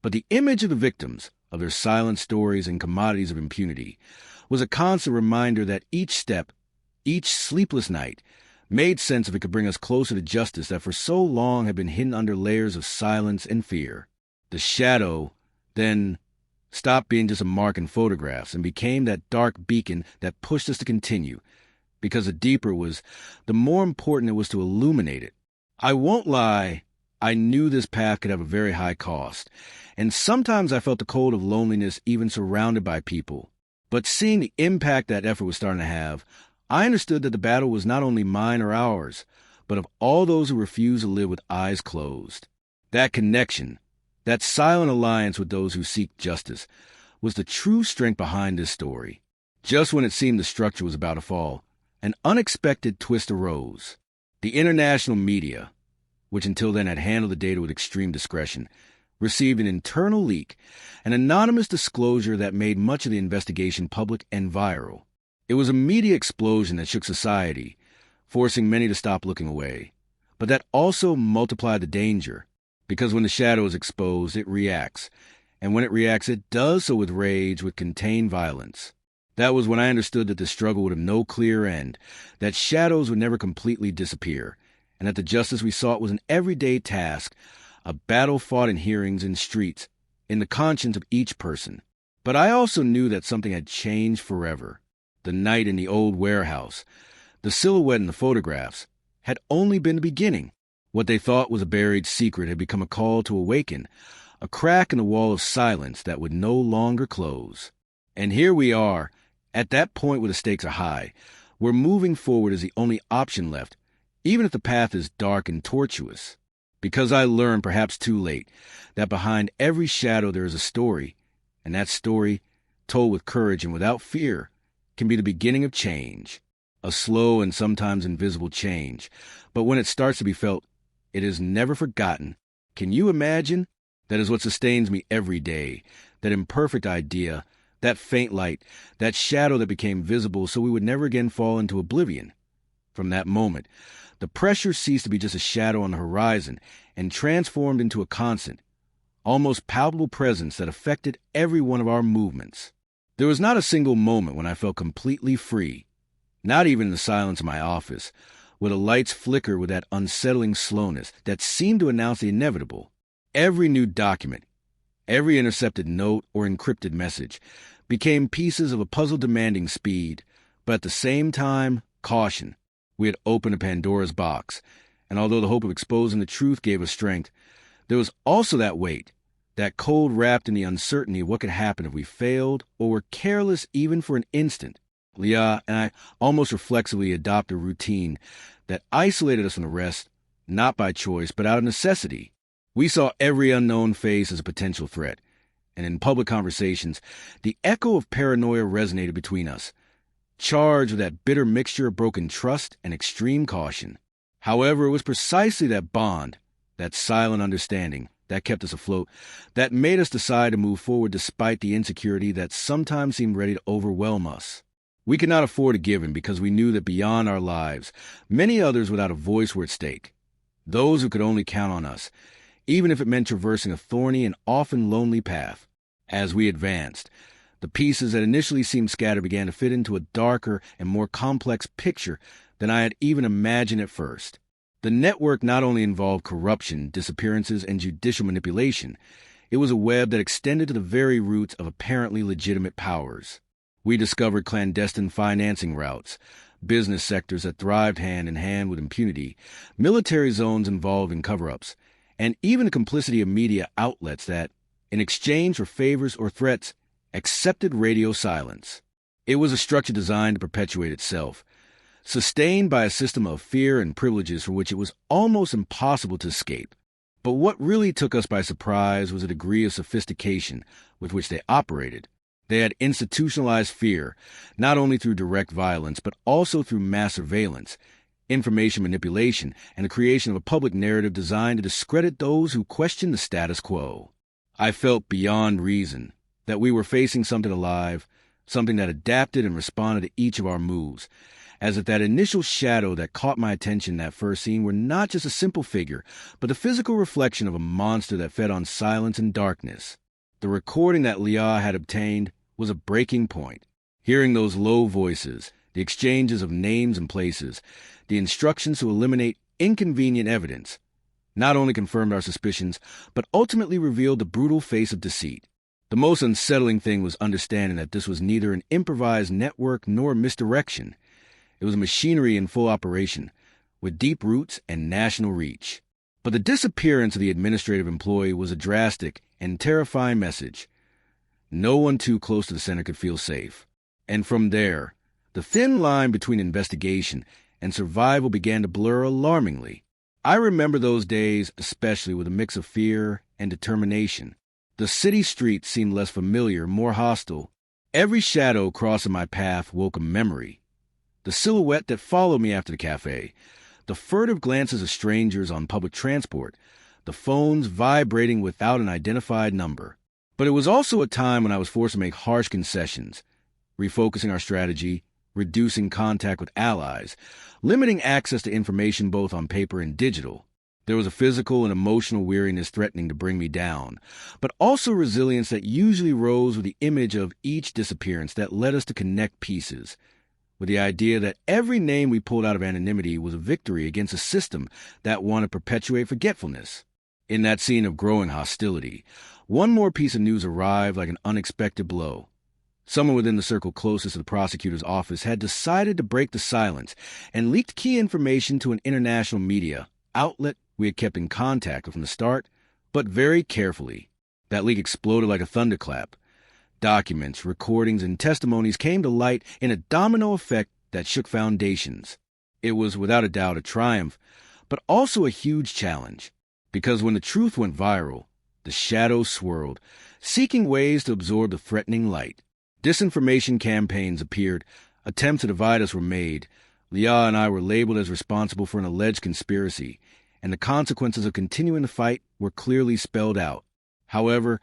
But the image of the victims, of their silent stories and commodities of impunity, was a constant reminder that each step, each sleepless night, made sense if it could bring us closer to justice that for so long had been hidden under layers of silence and fear. The shadow, then, stopped being just a mark in photographs and became that dark beacon that pushed us to continue, because the deeper it was, the more important it was to illuminate it. I won't lie, I knew this path could have a very high cost, and sometimes I felt the cold of loneliness even surrounded by people. But seeing the impact that effort was starting to have, I understood that the battle was not only mine or ours, but of all those who refuse to live with eyes closed. That connection, that silent alliance with those who seek justice, was the true strength behind this story. Just when it seemed the structure was about to fall, an unexpected twist arose. The international media, which until then had handled the data with extreme discretion, received an internal leak, an anonymous disclosure that made much of the investigation public and viral. It was a media explosion that shook society, forcing many to stop looking away. But that also multiplied the danger, because when the shadow is exposed, it reacts. And when it reacts, it does so with rage, with contained violence. That was when I understood that the struggle would have no clear end, that shadows would never completely disappear, and that the justice we sought was an everyday task, a battle fought in hearings in streets, in the conscience of each person. But I also knew that something had changed forever. The night in the old warehouse, the silhouette in the photographs, had only been the beginning. What they thought was a buried secret had become a call to awaken, a crack in the wall of silence that would no longer close. And here we are, at that point where the stakes are high, where moving forward is the only option left, even if the path is dark and tortuous. Because I learned, perhaps too late, that behind every shadow there is a story, and that story, told with courage and without fear, can be the beginning of change, a slow and sometimes invisible change. But when it starts to be felt, it is never forgotten. Can you imagine? That is what sustains me every day, that imperfect idea, that faint light, that shadow that became visible so we would never again fall into oblivion. From that moment, the pressure ceased to be just a shadow on the horizon and transformed into a constant, almost palpable presence that affected every one of our movements. There was not a single moment when I felt completely free, not even in the silence of my office, where the lights flicker with that unsettling slowness that seemed to announce the inevitable. Every new document, every intercepted note or encrypted message became pieces of a puzzle demanding speed, but at the same time, caution. We had opened a Pandora's box, and although the hope of exposing the truth gave us strength, there was also that weight, that cold wrapped in the uncertainty of what could happen if we failed or were careless even for an instant. Leah and I almost reflexively adopted a routine that isolated us from the rest, not by choice, but out of necessity. We saw every unknown face as a potential threat, and in public conversations, the echo of paranoia resonated between us, charged with that bitter mixture of broken trust and extreme caution. However, it was precisely that bond, that silent understanding, that kept us afloat, that made us decide to move forward despite the insecurity that sometimes seemed ready to overwhelm us. We could not afford to give in because we knew that beyond our lives, many others without a voice were at stake. Those who could only count on us, even if it meant traversing a thorny and often lonely path. As we advanced, the pieces that initially seemed scattered began to fit into a darker and more complex picture than I had even imagined at first. The network not only involved corruption, disappearances, and judicial manipulation, It was a web that extended to the very roots of apparently legitimate powers. We discovered clandestine financing routes, business sectors that thrived hand in hand with impunity, military zones involved in cover-ups, and even the complicity of media outlets that, in exchange for favors or threats, accepted radio silence. It was a structure designed to perpetuate itself, sustained by a system of fear and privileges for which it was almost impossible to escape. But what really took us by surprise was a degree of sophistication with which they operated. They had institutionalized fear, not only through direct violence, but also through mass surveillance, information manipulation, and the creation of a public narrative designed to discredit those who questioned the status quo. I felt beyond reason that we were facing something alive, something that adapted and responded to each of our moves, as if that initial shadow that caught my attention in that first scene were not just a simple figure, but the physical reflection of a monster that fed on silence and darkness. The recording that Leah had obtained was a breaking point. Hearing those low voices, the exchanges of names and places, the instructions to eliminate inconvenient evidence, not only confirmed our suspicions, but ultimately revealed the brutal face of deceit. The most unsettling thing was understanding that this was neither an improvised network nor misdirection. It was machinery in full operation, with deep roots and national reach. But the disappearance of the administrative employee was a drastic and terrifying message. No one too close to the center could feel safe. And from there, the thin line between investigation and survival began to blur alarmingly. I remember those days especially with a mix of fear and determination. The city streets seemed less familiar, more hostile. Every shadow crossing my path woke a memory. The silhouette that followed me after the cafe, the furtive glances of strangers on public transport, the phones vibrating without an identified number. But it was also a time when I was forced to make harsh concessions, refocusing our strategy, reducing contact with allies, limiting access to information both on paper and digital. There was a physical and emotional weariness threatening to bring me down, but also resilience that usually rose with the image of each disappearance that led us to connect pieces, with the idea that every name we pulled out of anonymity was a victory against a system that wanted to perpetuate forgetfulness. In that scene of growing hostility, one more piece of news arrived like an unexpected blow. Someone within the circle closest to the prosecutor's office had decided to break the silence and leaked key information to an international media outlet we had kept in contact with from the start, but very carefully. That leak exploded like a thunderclap. Documents, recordings, and testimonies came to light in a domino effect that shook foundations. It was without a doubt a triumph, but also a huge challenge, because when the truth went viral, the shadows swirled, seeking ways to absorb the threatening light. Disinformation campaigns appeared, attempts to divide us were made. Leah and I were labeled as responsible for an alleged conspiracy, and the consequences of continuing the fight were clearly spelled out. However,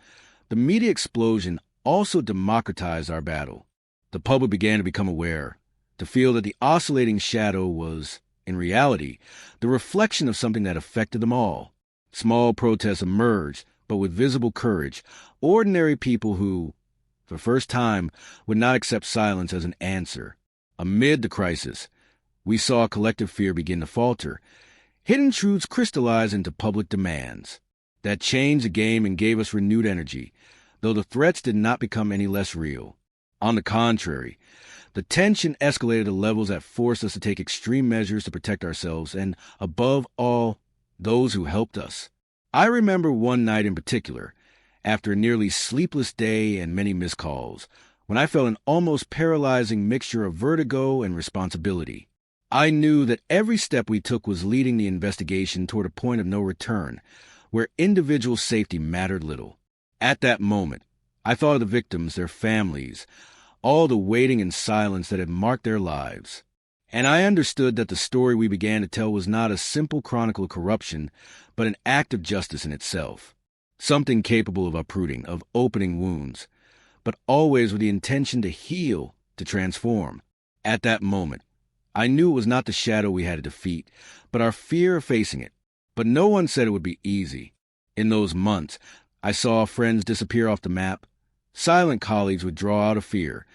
the media explosion also democratized our battle. The public began to become aware, to feel that the oscillating shadow was, in reality, the reflection of something that affected them all. Small protests emerged, but with visible courage, ordinary people who, for the first time, would not accept silence as an answer. Amid the crisis, we saw collective fear begin to falter. Hidden truths crystallized into public demands. That changed the game and gave us renewed energy, though the threats did not become any less real. On the contrary, the tension escalated to levels that forced us to take extreme measures to protect ourselves and, above all, those who helped us. I remember one night in particular, after a nearly sleepless day and many missed calls, when I felt an almost paralyzing mixture of vertigo and responsibility. I knew that every step we took was leading the investigation toward a point of no return, where individual safety mattered little. At that moment, I thought of the victims, their families, all the waiting and silence that had marked their lives. And I understood that the story we began to tell was not a simple chronicle of corruption, but an act of justice in itself. Something capable of uprooting, of opening wounds, but always with the intention to heal, to transform. At that moment, I knew it was not the shadow we had to defeat, but our fear of facing it. But no one said it would be easy. In those months, I saw friends disappear off the map. Silent colleagues withdraw out of fear.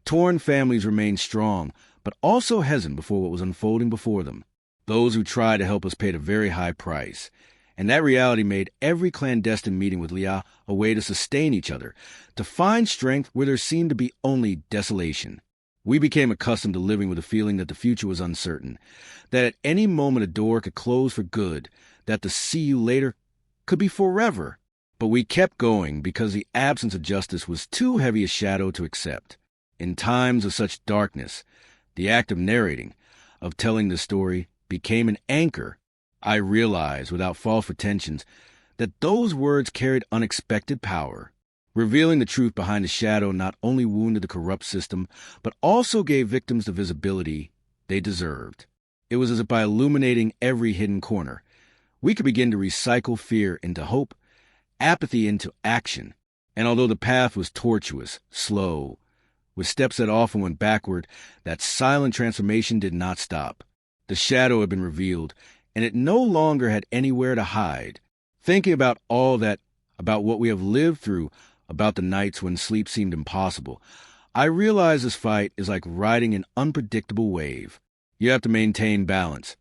Torn families remained strong, but also hesitant before what was unfolding before them. Those who tried to help us paid a very high price, And that reality made every clandestine meeting with Leah a way to sustain each other, to find strength where there seemed to be only desolation. We became accustomed to living with the feeling that the future was uncertain, that at any moment a door could close for good, that the see you later could be forever. But we kept going because the absence of justice was too heavy a shadow to accept. In times of such darkness, the act of narrating, of telling the story, became an anchor. I realized, without false pretensions, that those words carried unexpected power. Revealing the truth behind the shadow not only wounded the corrupt system, but also gave victims the visibility they deserved. It was as if by illuminating every hidden corner, we could begin to recycle fear into hope, apathy into action. And although the path was tortuous, slow, with steps that often went backward, that silent transformation did not stop. The shadow had been revealed, and it no longer had anywhere to hide. Thinking about all that, about what we have lived through, about the nights when sleep seemed impossible, I realize this fight is like riding an unpredictable wave. You have to maintain balance,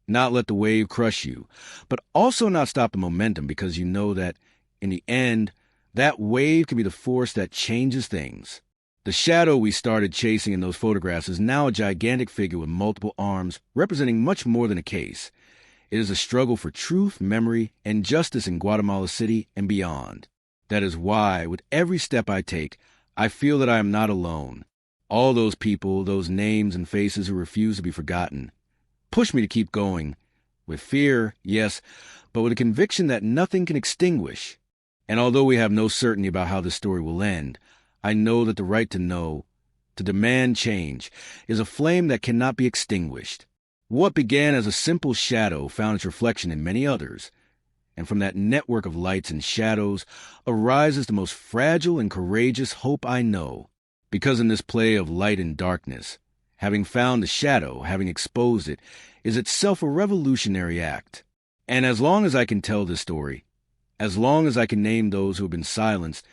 not let the wave crush you, but also not stop the momentum, because you know that, in the end, that wave can be the force that changes things. The shadow we started chasing in those photographs is now a gigantic figure with multiple arms, representing much more than a case. It is a struggle for truth, memory, and justice in Guatemala City and beyond. That is why, with every step I take, I feel that I am not alone. All those people, those names and faces who refuse to be forgotten, push me to keep going. With fear, yes, but with a conviction that nothing can extinguish. And although we have no certainty about how this story will end, I know that the right to know, to demand change, is a flame that cannot be extinguished. What began as a simple shadow found its reflection in many others, and from that network of lights and shadows arises the most fragile and courageous hope I know. Because in this play of light and darkness, having found the shadow, having exposed it, is itself a revolutionary act. And as long as I can tell this story, as long as I can name those who have been silenced,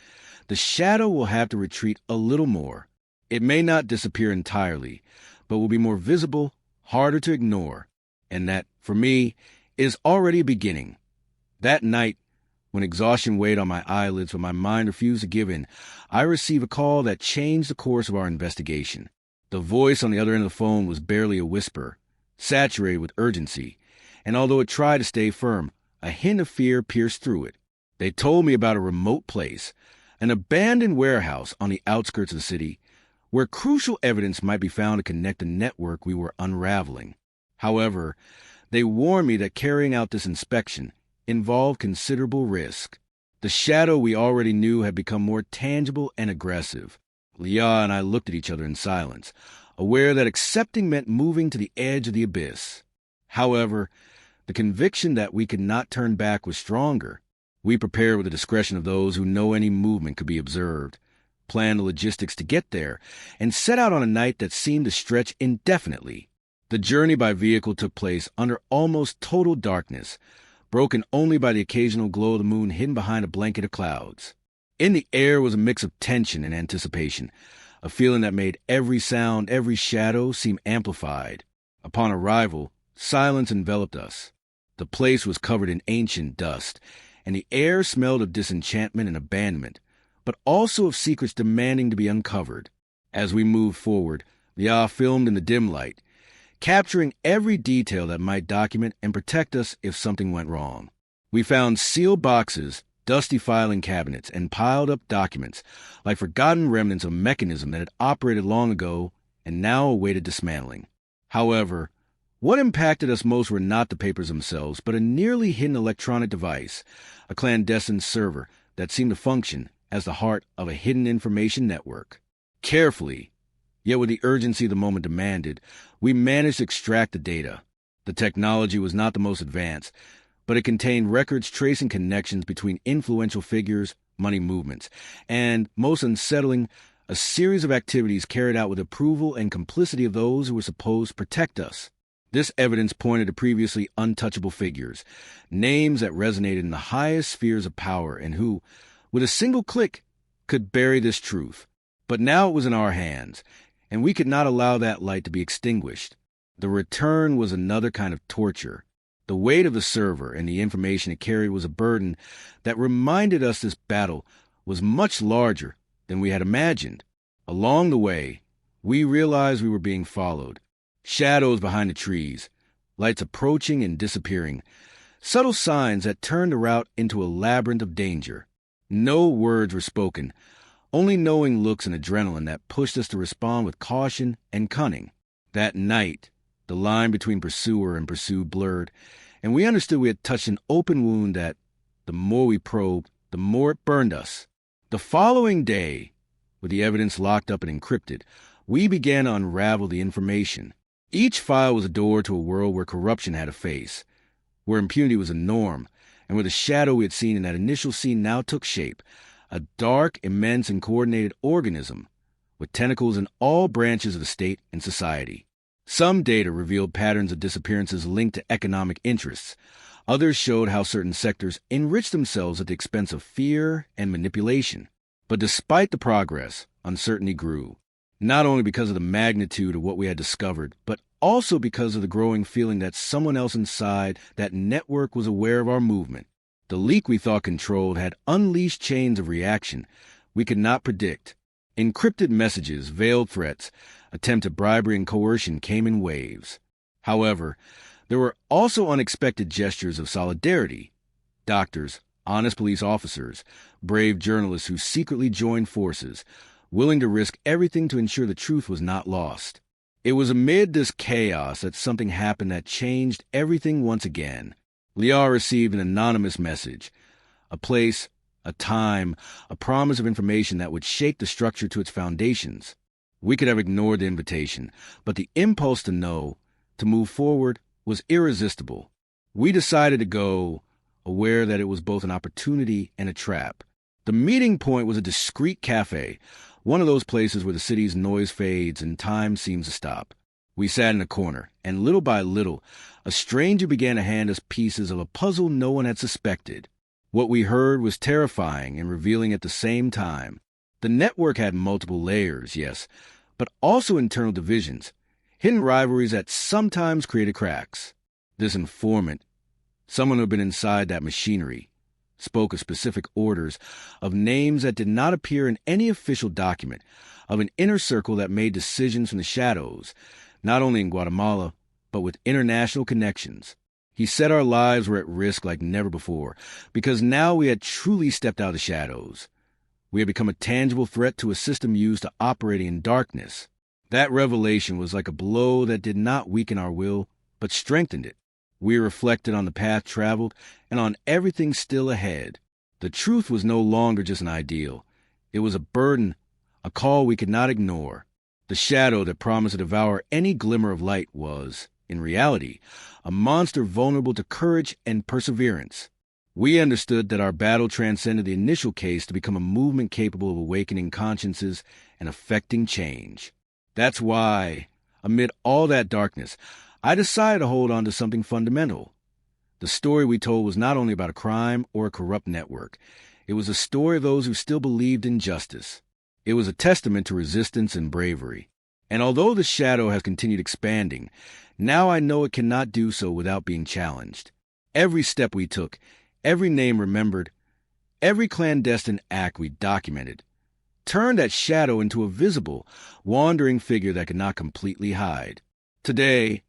the shadow will have to retreat a little more. It may not disappear entirely, but will be more visible, harder to ignore. And that, for me, is already a beginning. That night, when exhaustion weighed on my eyelids but my mind refused to give in, I received a call that changed the course of our investigation. The voice on the other end of the phone was barely a whisper, saturated with urgency, and although it tried to stay firm, a hint of fear pierced through it. They told me about a remote place, an abandoned warehouse on the outskirts of the city, where crucial evidence might be found to connect the network we were unraveling. However, they warned me that carrying out this inspection involved considerable risk. The shadow we already knew had become more tangible and aggressive. Leah and I looked at each other in silence, aware that accepting meant moving to the edge of the abyss. However, the conviction that we could not turn back was stronger. We prepared with the discretion of those who know any movement could be observed, planned the logistics to get there, and set out on a night that seemed to stretch indefinitely. The journey by vehicle took place under almost total darkness, broken only by the occasional glow of the moon hidden behind a blanket of clouds. In the air was a mix of tension and anticipation, a feeling that made every sound, every shadow seem amplified. Upon arrival, silence enveloped us. The place was covered in ancient dust, and the air smelled of disenchantment and abandonment, but also of secrets demanding to be uncovered. As we moved forward, Leah filmed in the dim light, capturing every detail that might document and protect us if something went wrong. We found sealed boxes, dusty filing cabinets, and piled-up documents, like forgotten remnants of a mechanism that had operated long ago and now awaited dismantling. However, what impacted us most were not the papers themselves, but a nearly hidden electronic device, a clandestine server that seemed to function as the heart of a hidden information network. Carefully, yet with the urgency the moment demanded, we managed to extract the data. The technology was not the most advanced, but it contained records tracing connections between influential figures, money movements, and, most unsettling, a series of activities carried out with approval and complicity of those who were supposed to protect us. This evidence pointed to previously untouchable figures, names that resonated in the highest spheres of power and who, with a single click, could bury this truth. But now it was in our hands, and we could not allow that light to be extinguished. The return was another kind of torture, The weight of the server and the information it carried was a burden that reminded us this battle was much larger than we had imagined. Along the way, we realized we were being followed. Shadows behind the trees, lights approaching and disappearing, subtle signs that turned the route into a labyrinth of danger. No words were spoken, only knowing looks and adrenaline that pushed us to respond with caution and cunning. That night, the line between pursuer and pursued blurred, and we understood we had touched an open wound that, the more we probed, the more it burned us. The following day, with the evidence locked up and encrypted, we began to unravel the information. Each file was a door to a world where corruption had a face, where impunity was a norm, and where the shadow we had seen in that initial scene now took shape, a dark, immense, and coordinated organism with tentacles in all branches of the state and society. Some data revealed patterns of disappearances linked to economic interests. Others showed how certain sectors enriched themselves at the expense of fear and manipulation. But despite the progress, uncertainty grew, not only because of the magnitude of what we had discovered, but also because of the growing feeling that someone else inside that network was aware of our movement. The leak we thought controlled had unleashed chains of reaction we could not predict. Encrypted messages, veiled threats, attempts at bribery and coercion came in waves. However, there were also unexpected gestures of solidarity. Doctors, honest police officers, brave journalists who secretly joined forces, willing to risk everything to ensure the truth was not lost. It was amid this chaos that something happened that changed everything once again. Liar received an anonymous message, a place, a time, a promise of information that would shake the structure to its foundations. We could have ignored the invitation, but the impulse to know, to move forward, was irresistible. We decided to go, aware that it was both an opportunity and a trap. The meeting point was a discreet cafe, one of those places where the city's noise fades and time seems to stop. We sat in a corner, and little by little, a stranger began to hand us pieces of a puzzle no one had suspected. What we heard was terrifying and revealing at the same time. The network had multiple layers, yes, but also internal divisions, hidden rivalries that sometimes created cracks. This informant, someone who had been inside that machinery, spoke of specific orders, of names that did not appear in any official document, of an inner circle that made decisions from the shadows, not only in Guatemala, but with international connections. He said our lives were at risk like never before, because now we had truly stepped out of the shadows. We had become a tangible threat to a system used to operating in darkness. That revelation was like a blow that did not weaken our will, but strengthened it. We reflected on the path traveled and on everything still ahead. The truth was no longer just an ideal. It was a burden, a call we could not ignore. The shadow that promised to devour any glimmer of light was, in reality, a monster vulnerable to courage and perseverance. We understood that our battle transcended the initial case to become a movement capable of awakening consciences and affecting change. That's why, amid all that darkness, I decided to hold on to something fundamental. The story we told was not only about a crime or a corrupt network. It was a story of those who still believed in justice. It was a testament to resistance and bravery. And although the shadow has continued expanding, now I know it cannot do so without being challenged. Every step we took, every name remembered, every clandestine act we documented, turned that shadow into a visible, wandering figure that could not completely hide. Today,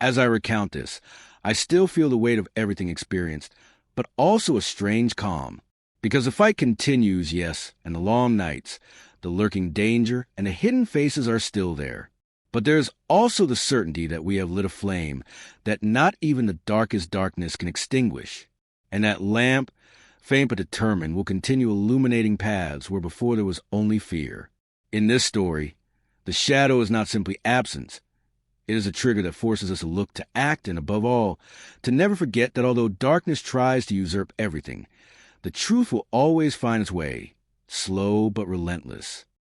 as I recount this, I still feel the weight of everything experienced, but also a strange calm. Because the fight continues, yes, and the long nights, the lurking danger, and the hidden faces are still there. But there's also the certainty that we have lit a flame that not even the darkest darkness can extinguish. And that lamp, faint but determined, will continue illuminating paths where before there was only fear. In this story, the shadow is not simply absence. It is a trigger that forces us to look, to act, and above all, to never forget that although darkness tries to usurp everything, the truth will always find its way, slow but relentless.